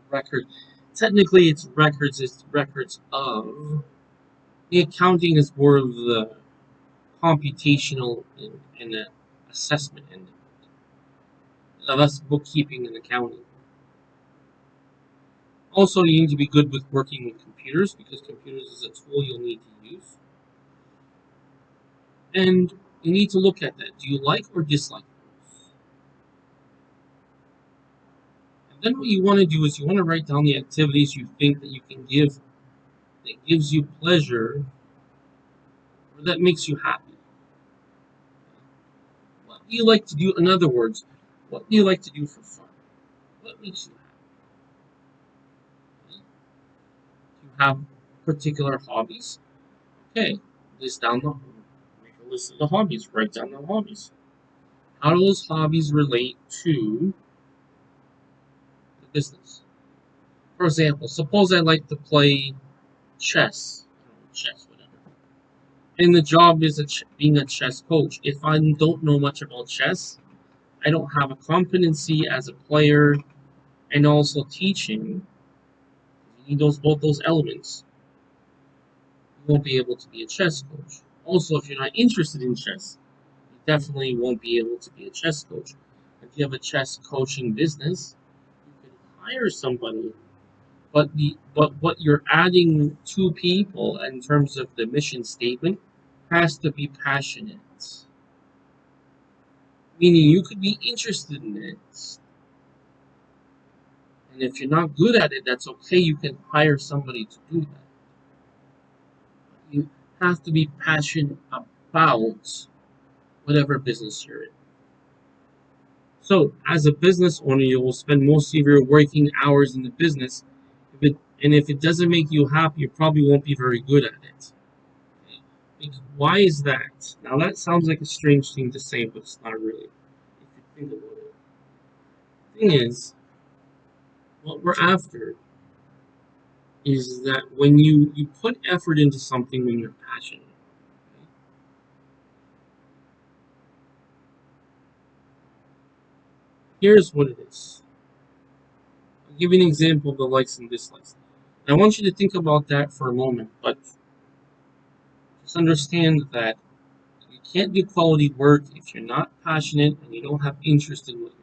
record. Technically, it's records. It's records of. The accounting is more of the computational and the assessment end. That's bookkeeping and accounting. Also, you need to be good with working with computers because computers is a tool you'll need to use. And you need to look at that. Do you like or dislike those? And then what you want to do is you want to write down the activities you think that you can give that gives you pleasure or that makes you happy. What do you like to do? In other words, what do you like to do for fun? What makes you happy? Do you have particular hobbies? Okay, list down the make a list of the hobbies. Write down the hobbies. How do those hobbies relate to the business? For example, suppose I like to play chess, whatever. And the job is being a chess coach. If I don't know much about chess, I don't have a competency as a player and also teaching. You need both those elements. You won't be able to be a chess coach. Also, if you're not interested in chess, you definitely won't be able to be a chess coach. If you have a chess coaching business, you can hire somebody, but what you're adding to people in terms of the mission statement has to be passionate. Meaning you could be interested in it, And if you're not good at it, that's okay. You can hire somebody to do that. You have to be passionate about whatever business you're in. So, as a business owner, you will spend most of your working hours in the business. If it doesn't make you happy, you probably won't be very good at it. Why is that? Now, that sounds like a strange thing to say, but it's not really. If you think about it. The thing is, what we're after is that when you put effort into something when you're passionate, okay? Here's what it is. I'll give you an example of the likes and dislikes. And I want you to think about that for a moment, but just understand that you can't do quality work if you're not passionate and you don't have interest in what you're doing.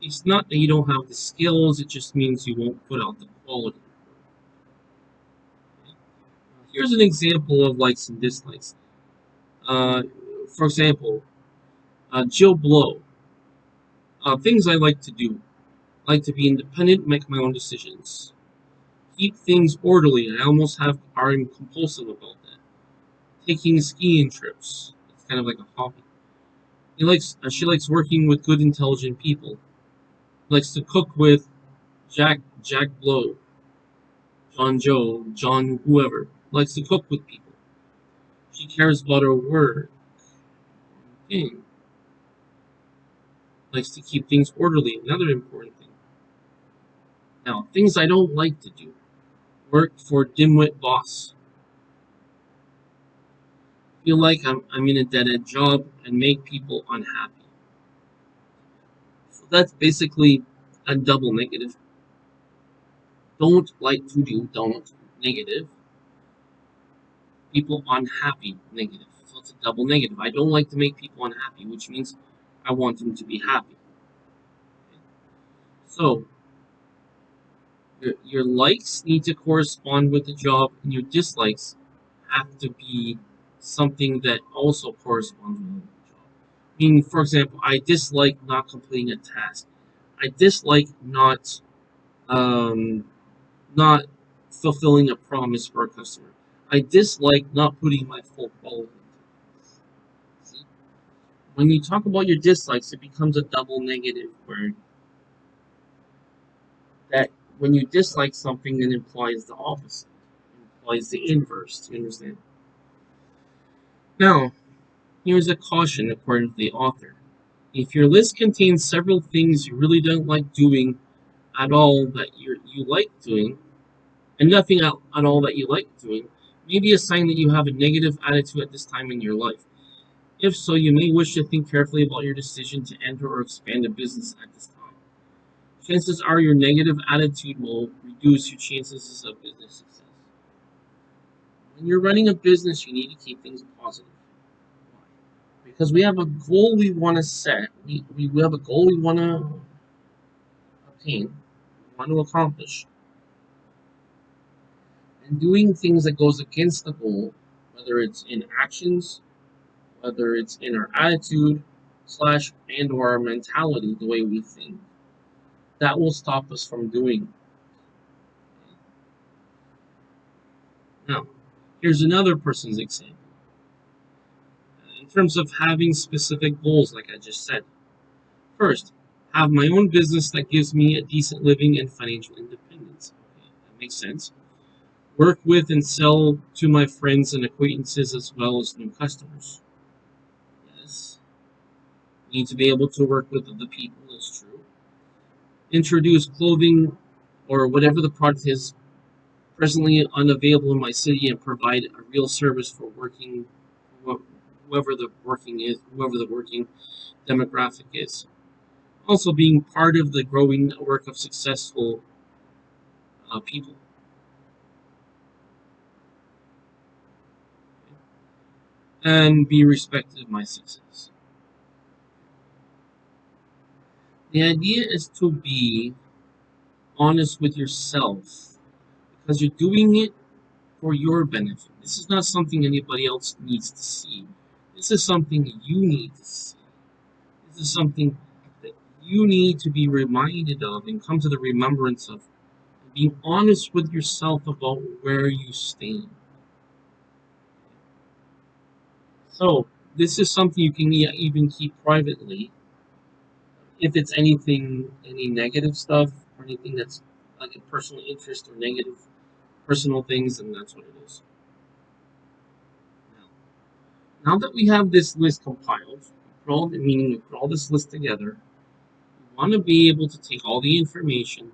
It's not that you don't have the skills, it just means you won't put out the quality. Here's an example of likes and dislikes. Uh, for example, Joe Blow. Things I like to do. I like to be independent, make my own decisions. Keep things orderly. I'm compulsive about that. Taking skiing trips. It's kind of like a hobby. She likes working with good, intelligent people. Likes to cook with Jack Blow, John Joe, John whoever. Likes to cook with people. She cares about her word. Okay. Likes to keep things orderly. Another important thing. Now, things I don't like to do. Work for dimwit boss. Feel like I'm in a dead-end job and make people unhappy. So that's basically a double negative. Don't like to do, don't, negative. People unhappy, negative. So it's a double negative. I don't like to make people unhappy, which means I want them to be happy. So your likes need to correspond with the job, and your dislikes have to be something that also corresponds with the job. Meaning, for example, I dislike not completing a task. I dislike um, not fulfilling a promise for a customer. I dislike not putting my full quality into it. See? When you talk about your dislikes, it becomes a double negative where that when you dislike something, it implies the opposite. It implies the inverse. Do you understand? Now, here's a caution according to the author. If your list contains several things you really don't like doing at all that you like doing, and nothing at all that you like doing, may be a sign that you have a negative attitude at this time in your life. If so, you may wish to think carefully about your decision to enter or expand a business at this time. Chances are your negative attitude will reduce your chances of business success. When you're running a business, you need to keep things positive. Why? Because we have a goal we want to set. We have a goal we want to obtain, we want to accomplish. And doing things that goes against the goal, whether it's in actions, whether it's in our attitude slash and or our mentality, the way we think, that will stop us from doing. Now, here's another person's example. In terms of having specific goals, like I just said. First, have my own business that gives me a decent living and financial independence. Okay, that makes sense. Work with and sell to my friends and acquaintances as well as new customers. Yes. Need to be able to work with other people, that's true. Introduce clothing or whatever the product is presently unavailable in my city and provide a real service for whoever the working demographic is. Also being part of the growing network of successful people. And be respected of my success. The idea is to be honest with yourself because you're doing it for your benefit. This is not something anybody else needs to see. This is something you need to see. This is something that you need to be reminded of and come to the remembrance of. Being honest with yourself about where you stand. So, this is something you can even keep privately. If it's anything, any negative stuff, or anything that's like a personal interest or negative personal things, then that's what it is. Now that we have this list compiled, meaning we put all this list together, we want to be able to take all the information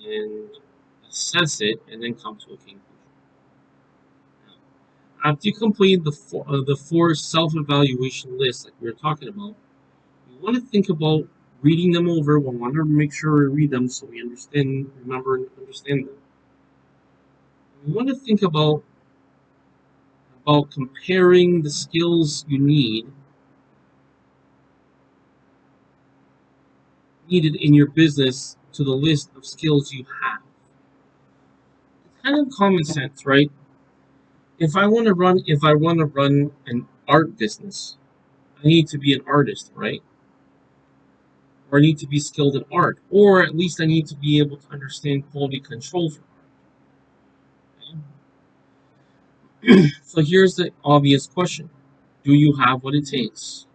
and assess it and then come to a conclusion. After you complete the four self-evaluation lists like we were talking about, we want to think about reading them over. We want to make sure we read them so we understand, remember, and understand them. We want to think about comparing the skills you needed in your business to the list of skills you have. It's kind of common sense, right? If I want to run an art business, I need to be an artist, right? Or I need to be skilled in art, or at least I need to be able to understand quality control for art. So here's the obvious question: do you have what it takes?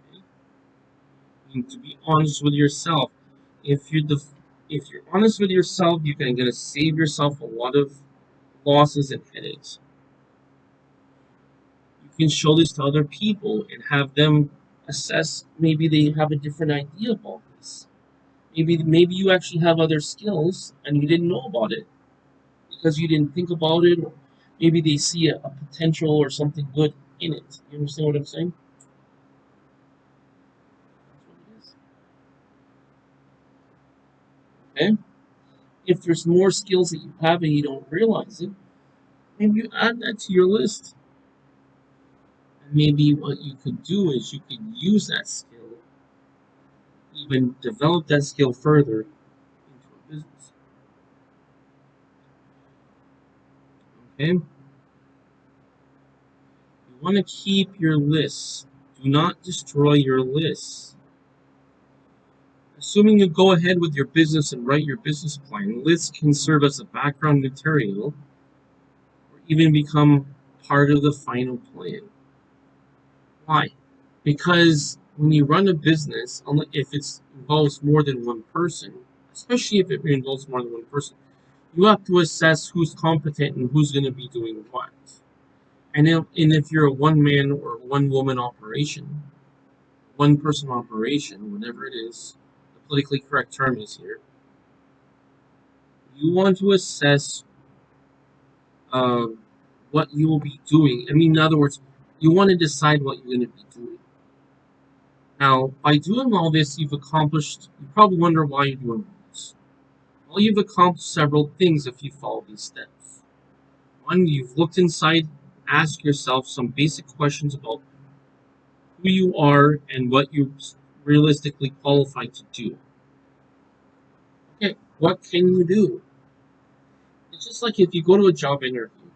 Okay? You need to be honest with yourself. If you're the if you're honest with yourself, you're gonna save yourself a lot of losses and headaches. You can show this to other people and have them assess. Maybe they have a different idea about this. Maybe you actually have other skills and you didn't know about it because you didn't think about it, or maybe they see a potential or something good in it. You understand what I'm saying? That's what it is. Okay? If there's more skills that you have and you don't realize it, maybe you add that to your list. And maybe what you could do is you could use that skill, even develop that skill further into a business. Okay? You want to keep your lists. Do not destroy your lists. Assuming you go ahead with your business and write your business plan, lists can serve as a background material or even become part of the final plan. Why? Because when you run a business, if it involves more than one person, especially if it involves more than one person, you have to assess who's competent and who's going to be doing what. And if you're a one man or one woman operation, one person operation, whatever it is, the politically correct term is here, you want to assess uh, what you will be doing. I mean, in other words, you want to decide what you're going to be doing. Now, by doing all this, you've accomplished, you probably wonder why you're doing this. Well, you've accomplished several things if you follow these steps. One, you've looked inside, asked yourself some basic questions about who you are and what you're realistically qualified to do. Okay, what can you do? It's just like if you go to a job interview, you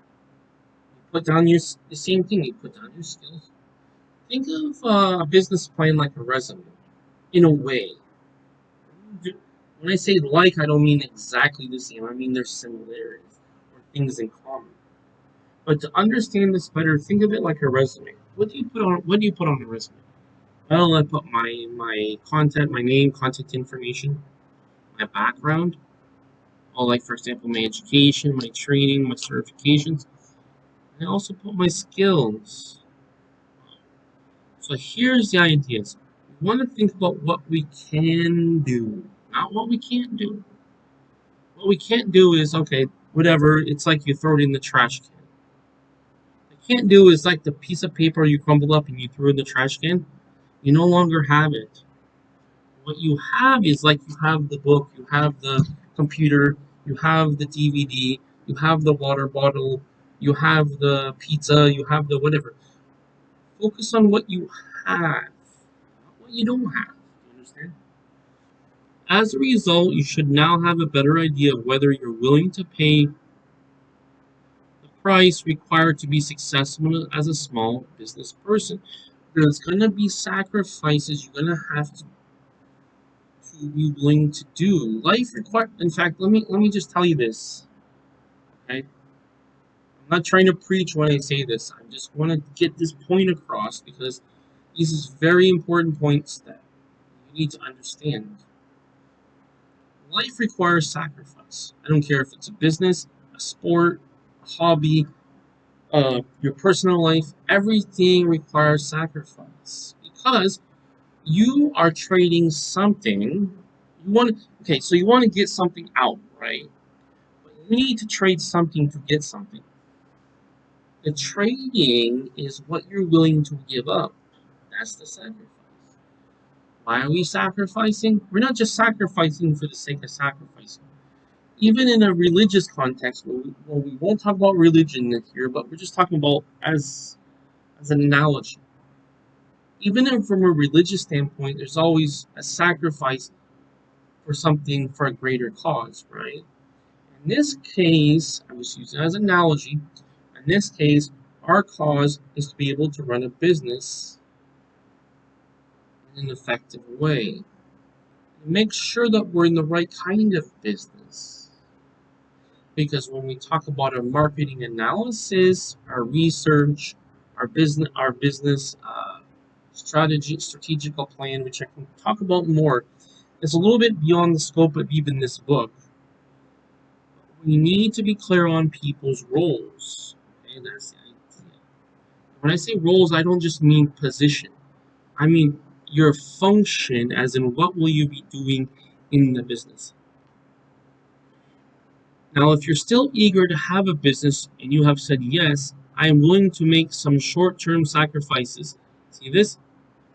put down the same thing, you put down your skills. Think of a business plan like a resume, in a way. When I say like, I don't mean exactly the same. I mean there's similarities or things in common. But to understand this better, think of it like a resume. What do you put on a resume? Well, I put my content, my name, contact information, my background. All like for example, my education, my training, my certifications. I also put my skills. So here's the ideas. We want to think about what we can do, not what we can't do. What we can't do is, okay, whatever, it's like you throw it in the trash can. What you can't do is like the piece of paper you crumbled up and you threw in the trash can, you no longer have it. What you have is like you have the book, you have the computer, you have the DVD, you have the water bottle, you have the pizza, you have the whatever. Focus on what you have, not what you don't have. You understand? As a result, you should now have a better idea of whether you're willing to pay the price required to be successful as a small business person. There's gonna be sacrifices you're gonna have to be willing to do. Life require. In fact, let me just tell you this. Okay, I'm not trying to preach when I say this. I just want to get this point across because these is very important points that you need to understand. Life requires sacrifice. I don't care if it's a business, a sport, a hobby, your personal life. Everything requires sacrifice because you are trading something. Okay, so you want to get something out, right? But you need to trade something to get something. The trading is what you're willing to give up. That's the sacrifice. Why are we sacrificing? We're not just sacrificing for the sake of sacrificing. Even in a religious context, we won't talk about religion here, but we're just talking about as an analogy. Even from a religious standpoint, there's always a sacrifice for something for a greater cause, right? In this case, I was using it as an analogy. In this case, our cause is to be able to run a business in an effective way. Make sure that we're in the right kind of business. Because when we talk about our marketing analysis, our research, our business strategical plan, which I can talk about more, is a little bit beyond the scope of even this book. We need to be clear on people's roles. And that's the idea. When I say roles, I don't just mean position. I mean your function, as in what will you be doing in the business. Now, if you're still eager to have a business and you have said yes, I am willing to make some short-term sacrifices. See this?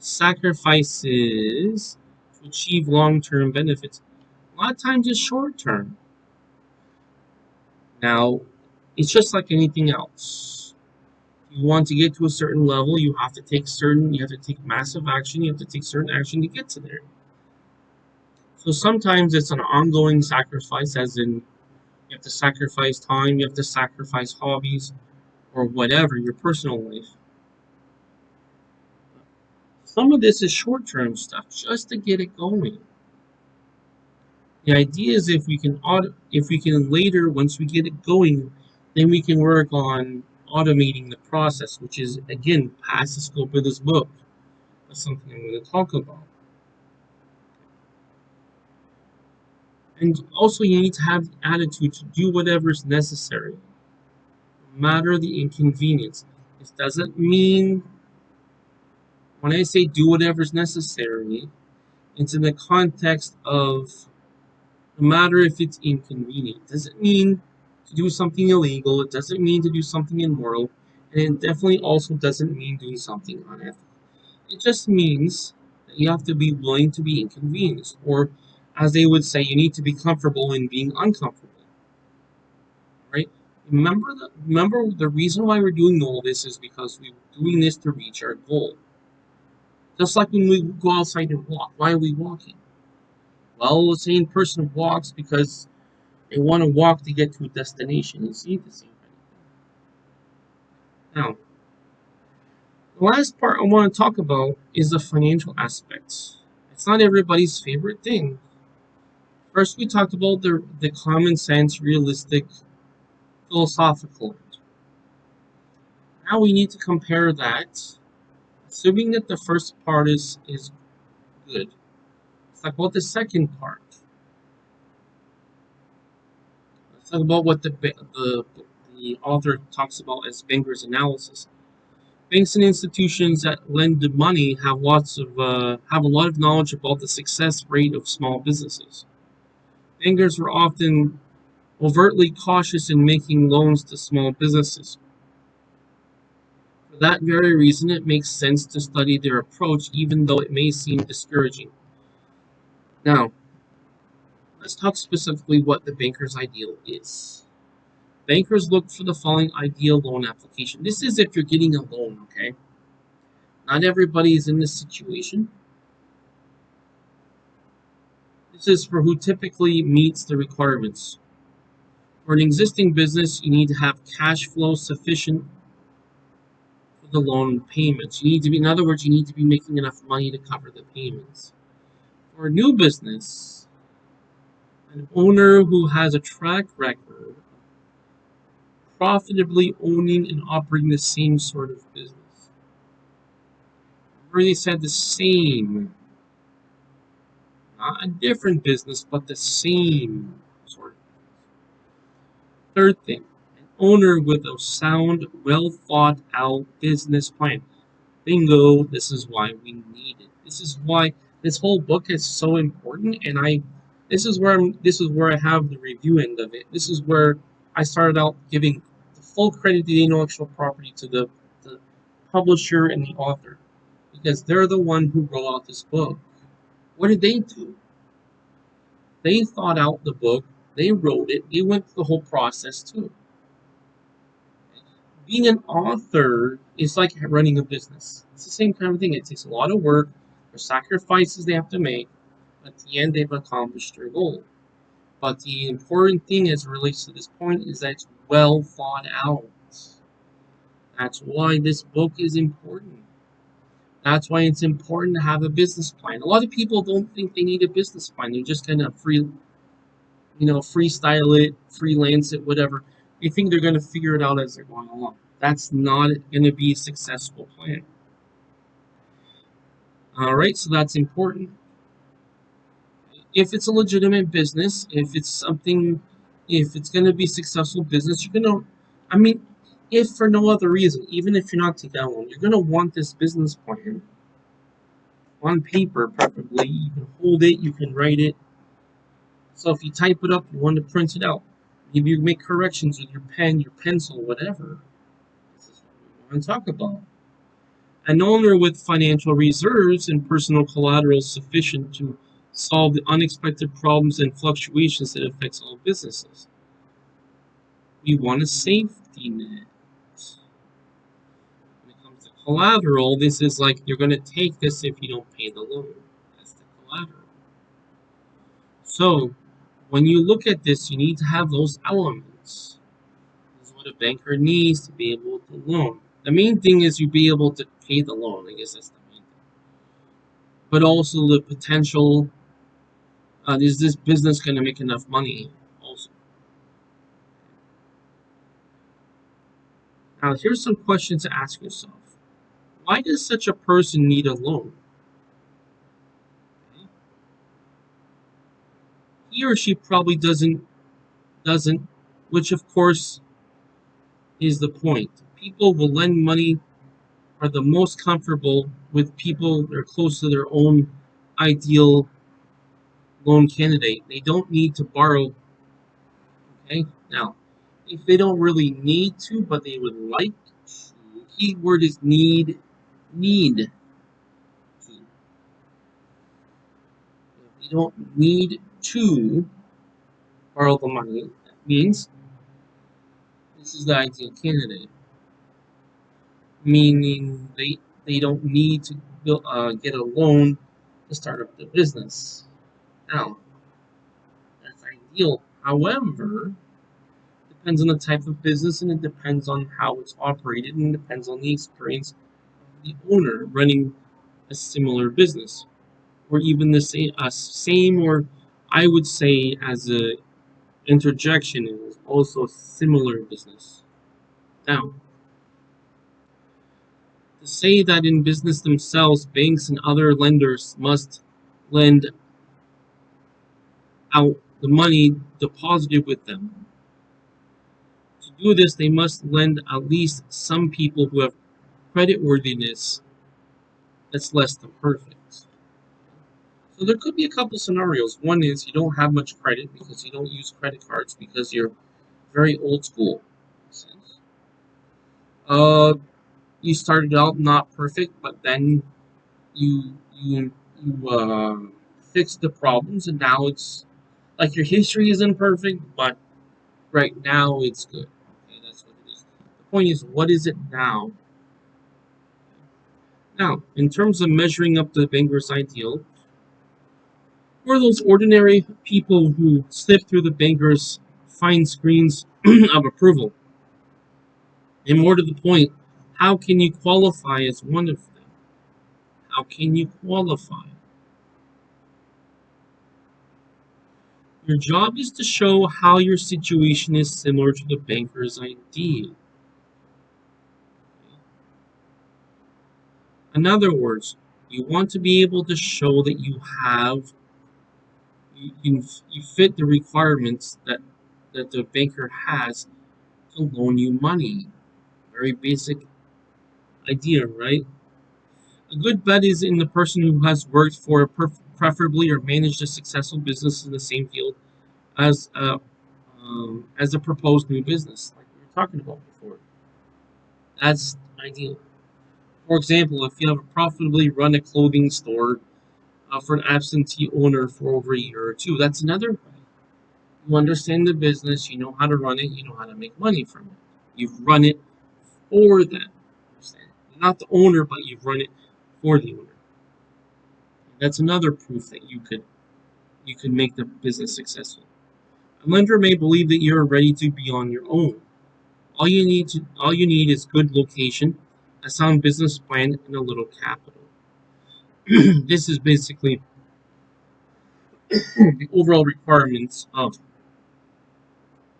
Sacrifices to achieve long-term benefits. A lot of times it's short-term. Now, it's just like anything else. If you want to get to a certain level, you have to take massive action, you have to take certain action to get to there. So sometimes it's an ongoing sacrifice, as in you have to sacrifice time, you have to sacrifice hobbies, or whatever, your personal life. Some of this is short term stuff just to get it going. The idea is if we can later, once we get it going, then we can work on automating the process, which is again past the scope of this book. That's something I'm going to talk about. And also you need to have the attitude to do whatever is necessary, no matter the inconvenience. This doesn't mean when I say do whatever is necessary, it's in the context of no matter if it's inconvenient. It doesn't mean to do something illegal, it doesn't mean to do something immoral, and it definitely also doesn't mean doing something unethical. It just means that you have to be willing to be inconvenienced, or as they would say, you need to be comfortable in being uncomfortable. Right? Remember the reason why we're doing all this is because we're doing this to reach our goal. Just like when we go outside and walk. Why are we walking? Well, the same person walks because they want to walk to get to a destination. You see the same thing. Now, the last part I want to talk about is the financial aspects. It's not everybody's favorite thing. First, we talked about the common sense, realistic, philosophical. Now we need to compare that, assuming that the first part is good. Let's talk about the second part. Let's talk about what the author talks about as Banker's analysis. Banks and institutions that lend money have have a lot of knowledge about the success rate of small businesses. Bankers were often overtly cautious in making loans to small businesses. For that very reason, it makes sense to study their approach, even though it may seem discouraging. Now, let's talk specifically what the banker's ideal is. Bankers look for the following ideal loan application. This is if you're getting a loan, okay? Not everybody is in this situation. This is for who typically meets the requirements. For an existing business, you need to have cash flow sufficient for the loan payments. You need to be, in other words, you need to be making enough money to cover the payments. For a new business, an owner who has a track record profitably owning and operating the same sort of business. I've already said the same, not a different business, but the same sort of. Third thing, an owner with a sound, well thought out business plan. Bingo, this is why we need it. This is why this whole book is so important, and this is where I have the review end of it. This is where I started out giving the full credit to the intellectual property to the publisher and the author, because they're the one who wrote out this book. What did they do? They thought out the book, they wrote it, they went through the whole process too. Being an author is like running a business. It's the same kind of thing. It takes a lot of work, there's sacrifices they have to make, but at the end they've accomplished their goal. But the important thing as it relates to this point is that it's well thought out. That's why this book is important. That's why it's important to have a business plan. A lot of people don't think they need a business plan. They're just gonna freestyle it, freelance it, whatever. They think they're gonna figure it out as they're going along. That's not gonna be a successful plan. All right, so that's important. If it's a legitimate business, if it's going to be successful business, you're going to, I mean, if for no other reason, even if you're not taking out one, you're going to want this business plan on paper, preferably. You can hold it, you can write it. So if you type it up, you want to print it out. Maybe you make corrections with your pen, your pencil, whatever. This is what we want to talk about. An owner with financial reserves and personal collateral sufficient to solve the unexpected problems and fluctuations that affects all businesses. We want a safety net. When it comes to collateral, this is like you're going to take this if you don't pay the loan. That's the collateral. So, when you look at this, you need to have those elements. This is what a banker needs to be able to loan. The main thing is you be able to pay the loan. I guess that's the main thing. But also the potential. Is this business going to make enough money? Also. Now, here's some questions to ask yourself. Why does such a person need a loan? Okay. He or she probably doesn't, which of course is the point. People will lend money are the most comfortable with people that are close to their own ideal loan candidate. They don't need to borrow. Okay, now if they don't really need to, but they would like to, key word is need to. If you don't need to borrow the money, that means this is the ideal candidate. Meaning they don't need to get a loan to start up the business. Now, that's ideal. However, depends on the type of business and it depends on how it's operated and it depends on the experience of the owner running a similar business, or even the same, or I would say as a interjection is also similar business. Now, to say that in business themselves, banks and other lenders must lend out the money deposited with them. To do this, they must lend at least some people who have creditworthiness that's less than perfect. So there could be a couple scenarios. One is you don't have much credit because you don't use credit cards because you're very old school. Makes sense. You started out not perfect, but then you fixed the problems, and now it's like your history isn't perfect, but right now it's good. Okay, that's what it is. The point is, what is it now? Now, in terms of measuring up to the banker's ideal, who are those ordinary people who slip through the banker's find screens of approval. And more to the point, how can you qualify as one of them? How can you qualify? Your job is to show how your situation is similar to the banker's ideal. In other words, you want to be able to show that you fit the requirements that the banker has to loan you money. Very basic idea, right? A good bet is in the person who has worked for preferably or managed a successful business in the same field as as a proposed new business, like we were talking about before. That's ideal. For example, if you have profitably run a clothing store for an absentee owner for over a year or two, that's another way. You understand the business, you know how to run it, you know how to make money from it. You've run it for them. You're not the owner, but you've run it for the owner. That's another proof that you could make the business successful. A lender may believe that you're ready to be on your own. All you need is good location, a sound business plan, and a little capital. This is basically the overall requirements of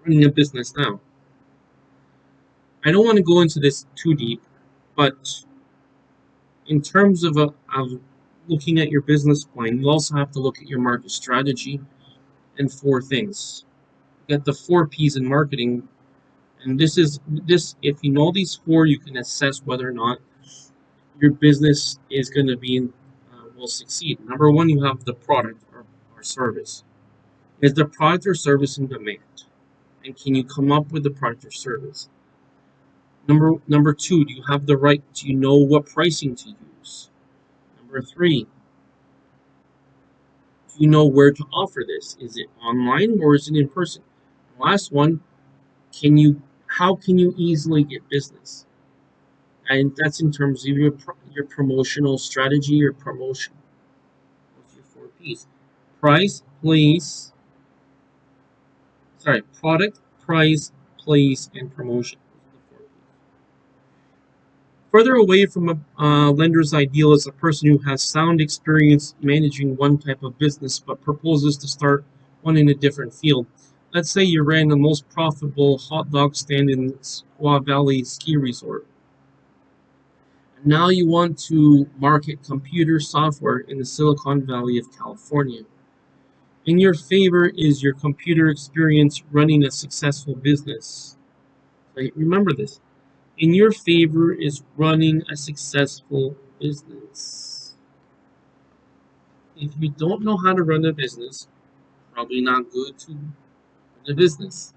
running a business now. I don't want to go into this too deep, but in terms of looking at your business plan, you also have to look at your market strategy and four things. You got the four P's in marketing, and this. If you know these four, you can assess whether or not your business is going to will succeed. Number one, you have the product or service. Is the product or service in demand? And can you come up with the product or service? Number two, do you have the right? Do you know what pricing to use? Number three, do you know where to offer this? Is it online or is it in person? Last one, can you? How can you easily get business? And that's in terms of your promotional strategy, your promotion. What's your four P's? Price, place, product, price, place, and promotion. Further away from a lender's ideal is a person who has sound experience managing one type of business but proposes to start one in a different field. Let's say you ran the most profitable hot dog stand in Squaw Valley Ski Resort. Now you want to market computer software in the Silicon Valley of California. In your favor is your computer experience running a successful business. Right? Remember this. In your favor is running a successful business. If you don't know how to run a business, probably not good to run a business.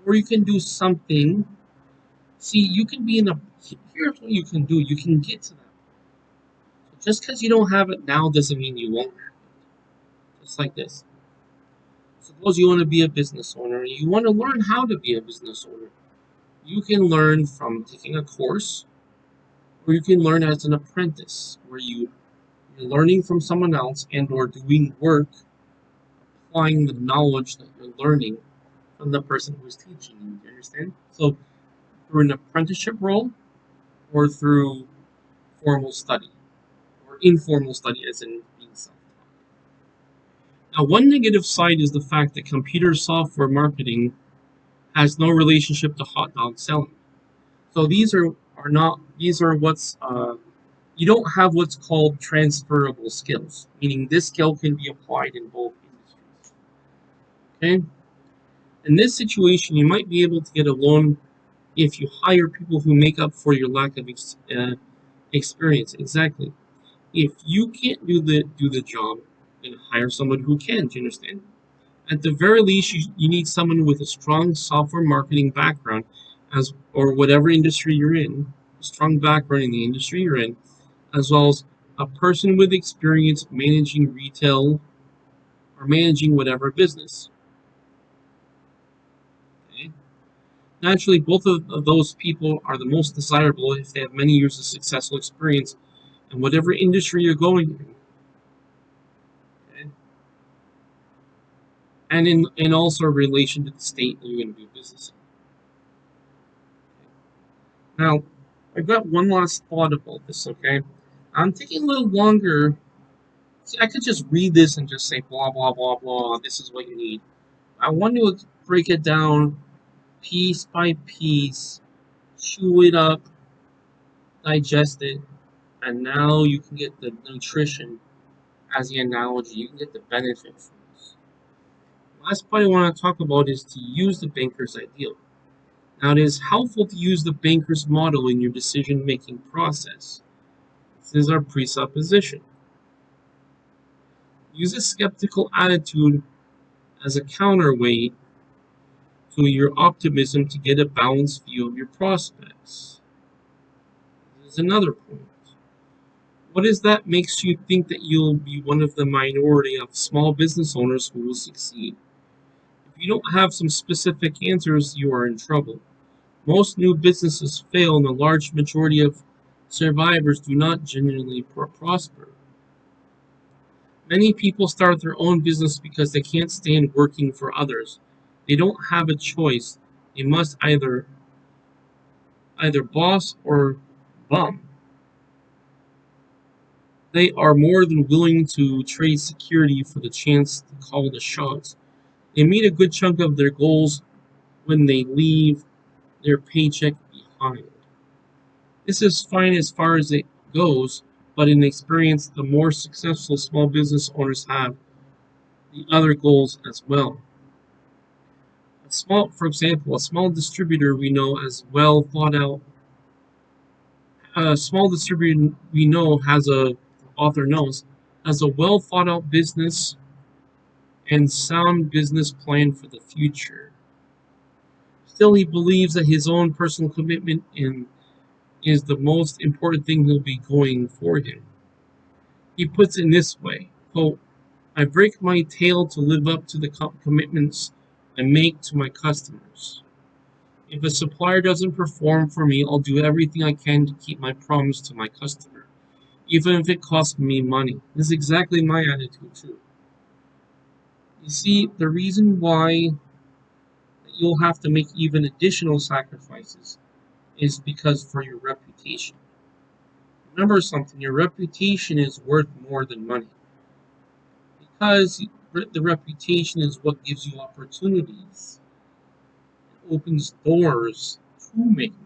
Or you can do something. See, you can be in a. Here's what you can do. You can get to that. So just because you don't have it now doesn't mean you won't have it. Just like this. Suppose you want to be a business owner. You want to learn how to be a business owner. You can learn from taking a course, or you can learn as an apprentice, where you're learning from someone else and or doing work, applying the knowledge that you're learning from the person who's teaching you. Do you understand? So through an apprenticeship role or through formal study or informal study as in being self-taught. Now, one negative side is the fact that computer software marketing has no relationship to hot dog selling. So these are what's you don't have what's called transferable skills, meaning this skill can be applied in both industries. Okay? In this situation, you might be able to get a loan if you hire people who make up for your lack of experience. Exactly. If you can't do the job, then hire someone who can. Do you understand? At the very least, you need someone with a strong software marketing background, or whatever industry you're in, a strong background in the industry you're in, as well as a person with experience managing retail or managing whatever business. Okay? Naturally, both of those people are the most desirable if they have many years of successful experience in whatever industry you're going in. Okay? and also relation to the state that you're going to do business in. Now, I've got one last thought about this, okay? I'm taking a little longer. See, I could just read this and just say blah, blah, blah, blah. This is what you need. I want to break it down piece by piece, chew it up, digest it, and now you can get the nutrition as the analogy. You can get the benefit from this. Last point I want to talk about is to use the banker's ideal. Now, it is helpful to use the banker's model in your decision making process. This is our presupposition. Use a skeptical attitude as a counterweight to your optimism to get a balanced view of your prospects. This is another point. What is that makes you think that you'll be one of the minority of small business owners who will succeed? If you don't have some specific answers, you are in trouble. Most new businesses fail, and the large majority of survivors do not genuinely prosper. Many people start their own business because they can't stand working for others. They don't have a choice. They must either boss or bum. They are more than willing to trade security for the chance to call the shots. They meet a good chunk of their goals when they leave their paycheck behind. This is fine as far as it goes, but in experience, the more successful small business owners have the other goals as well. For example, a small distributor we know as well thought out. A small distributor we know has a author knows has a well thought out business and sound business plan for the future. Still, he believes that his own personal commitment is the most important thing he'll be going for him. He puts it in this way, quote, I break my tail to live up to the commitments I make to my customers. If a supplier doesn't perform for me, I'll do everything I can to keep my promise to my customer, even if it costs me money. This is exactly my attitude too. You see, the reason why you'll have to make even additional sacrifices is because for your reputation. Remember something, your reputation is worth more than money. Because the reputation is what gives you opportunities. It opens doors to make money.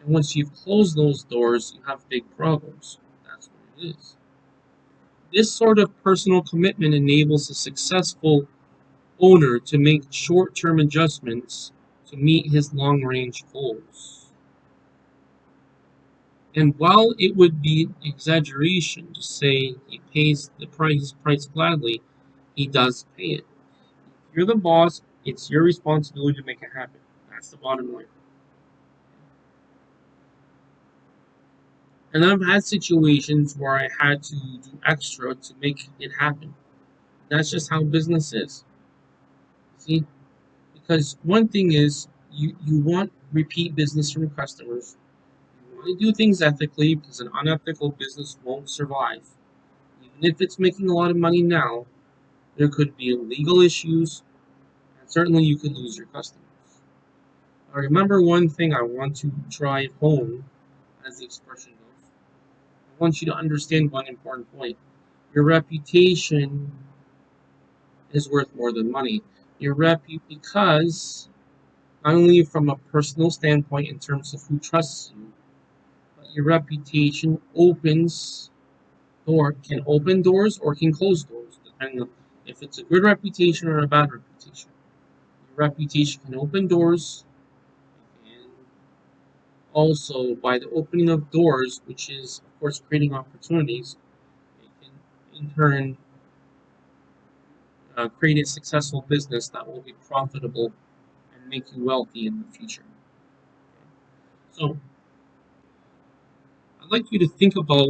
And once you've closed those doors, you have big problems. That's what it is. This sort of personal commitment enables a successful owner to make short-term adjustments to meet his long-range goals. And while it would be exaggeration to say he pays his price gladly, he does pay it. If you're the boss, it's your responsibility to make it happen. That's the bottom line. And I've had situations where I had to do extra to make it happen. That's just how business is. See? Because one thing is you want repeat business from customers. You want to do things ethically because an unethical business won't survive. Even if it's making a lot of money now, there could be legal issues, and certainly you could lose your customers. Now remember one thing I want to drive home, as the expression goes. I want you to understand one important point. Your reputation is worth more than money. Because not only from a personal standpoint in terms of who trusts you, but your reputation can open doors or can close doors, depending on if it's a good reputation or a bad reputation. Your reputation can open doors, and also by the opening of doors, which is of course creating opportunities, it can in turn create a successful business that will be profitable and make you wealthy in the future. So I'd like you to think about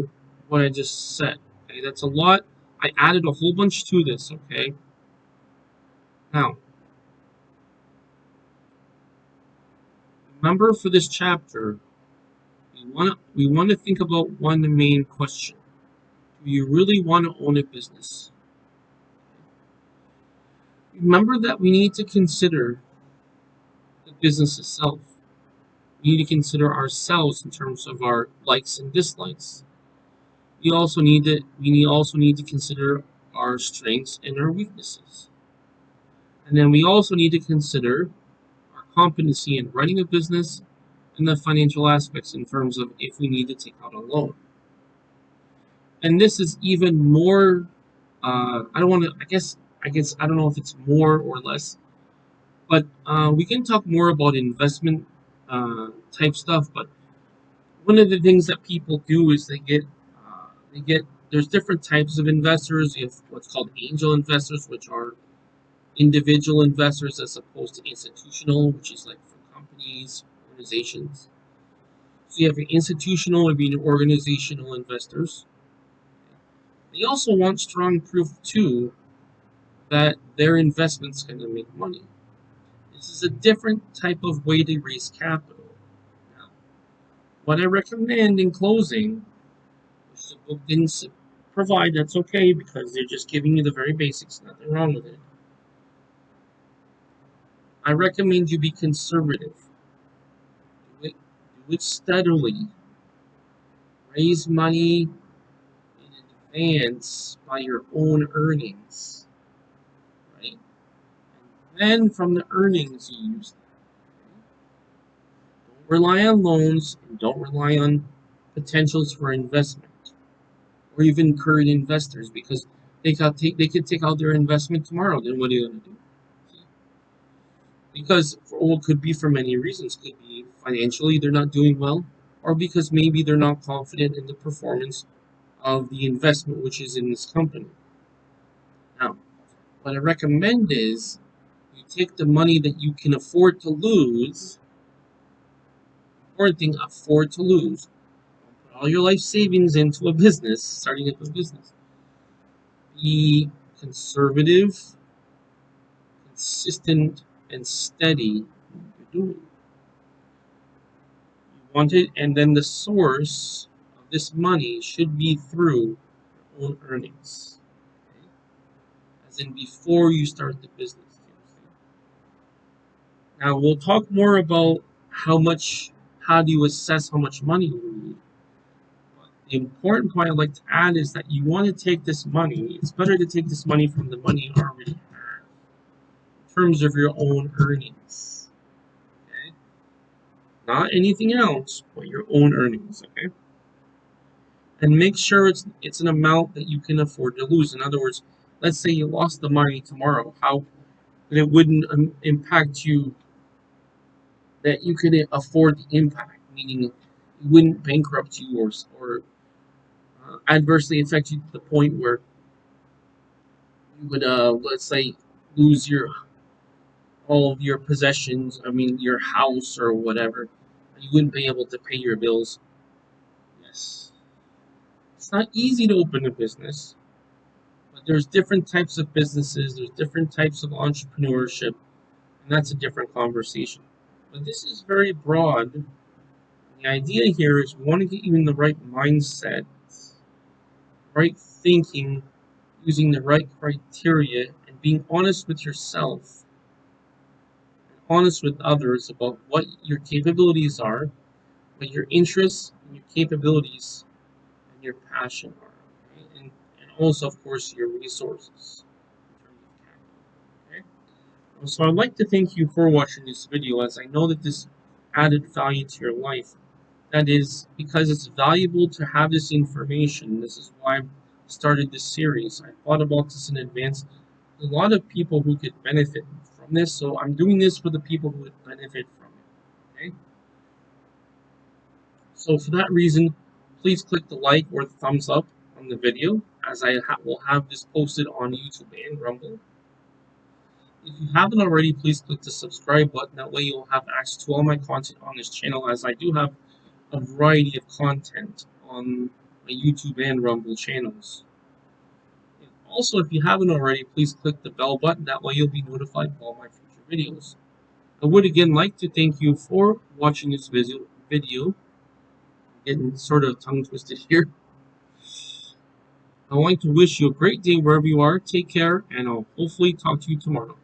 what I just said. Okay, that's a lot. I added a whole bunch to this. Okay, now remember for this chapter, we want to think about one main question: do you really want to own a business? Remember that we need to consider the business itself. We need to consider ourselves in terms of our likes and dislikes. We also need to consider our strengths and our weaknesses. And then we also need to consider our competency in running a business and the financial aspects in terms of if we need to take out a loan. And this is even more. I don't want to. I guess I don't know if it's more or less, but we can talk more about investment type stuff. But one of the things that people do is they get there's different types of investors. You have what's called angel investors, which are individual investors as opposed to institutional, which is like for companies, organizations. So you have your institutional and your organizational investors. They also want strong proof too that their investment's going to make money. This is a different type of way to raise capital. Now, what I recommend in closing, which the book didn't provide, that's okay because they're just giving you the very basics, nothing wrong with it. I recommend you be conservative. Do it steadily. Raise money in advance by your own earnings, right? And then from the earnings you use them. Don't rely on loans and don't rely on potentials for investment or even current investors because they could take out their investment tomorrow. Then what are you going to do? Because it could be for many reasons. Could be financially they're not doing well, or because maybe they're not confident in the performance of the investment which is in this company. Now, what I recommend is you take the money that you can afford to lose. Important thing, afford to lose. Put all your life savings into a business, starting up a business. Be conservative, consistent, and steady in what you're doing. You want it, and then the source of this money should be through your own earnings. Okay? As in before you start the business. Now we'll talk more about how do you assess how much money you need. But the important point I'd like to add is that you want to take this money, it's better to take this money from the money you already have in terms of your own earnings. Okay? Not anything else, but your own earnings, okay? And make sure it's an amount that you can afford to lose. In other words, let's say you lost the money tomorrow, how that it wouldn't impact you that you could afford the impact, meaning it wouldn't bankrupt you or adversely affect you to the point where you would, let's say, lose your all of your possessions. I mean, your house or whatever. You wouldn't be able to pay your bills. Yes, it's not easy to open a business, but there's different types of businesses. There's different types of entrepreneurship, and that's a different conversation. But this is very broad. The idea here is we want to get you in the right mindset, right thinking, using the right criteria, and being honest with yourself, and honest with others about what your capabilities are, what your interests and your capabilities and your passion are, okay? And also, of course, your resources in terms of capital. Okay? So I'd like to thank you for watching this video as I know that this added value to your life. That is because it's valuable to have this information. This is why I started this series. I thought about this in advance. A lot of people who could benefit from this, so I'm doing this for the people who would benefit from it. Okay? So for that reason, please click the like or the thumbs up on the video as I will have this posted on YouTube and Rumble. If you haven't already, please click the subscribe button. That way you'll have access to all my content on this channel as I do have a variety of content on my YouTube and Rumble channels. And also, if you haven't already, please click the bell button. That way you'll be notified of all my future videos. I would again like to thank you for watching this video. Getting sort of tongue twisted here. I want to wish you a great day wherever you are. Take care, and I'll hopefully talk to you tomorrow.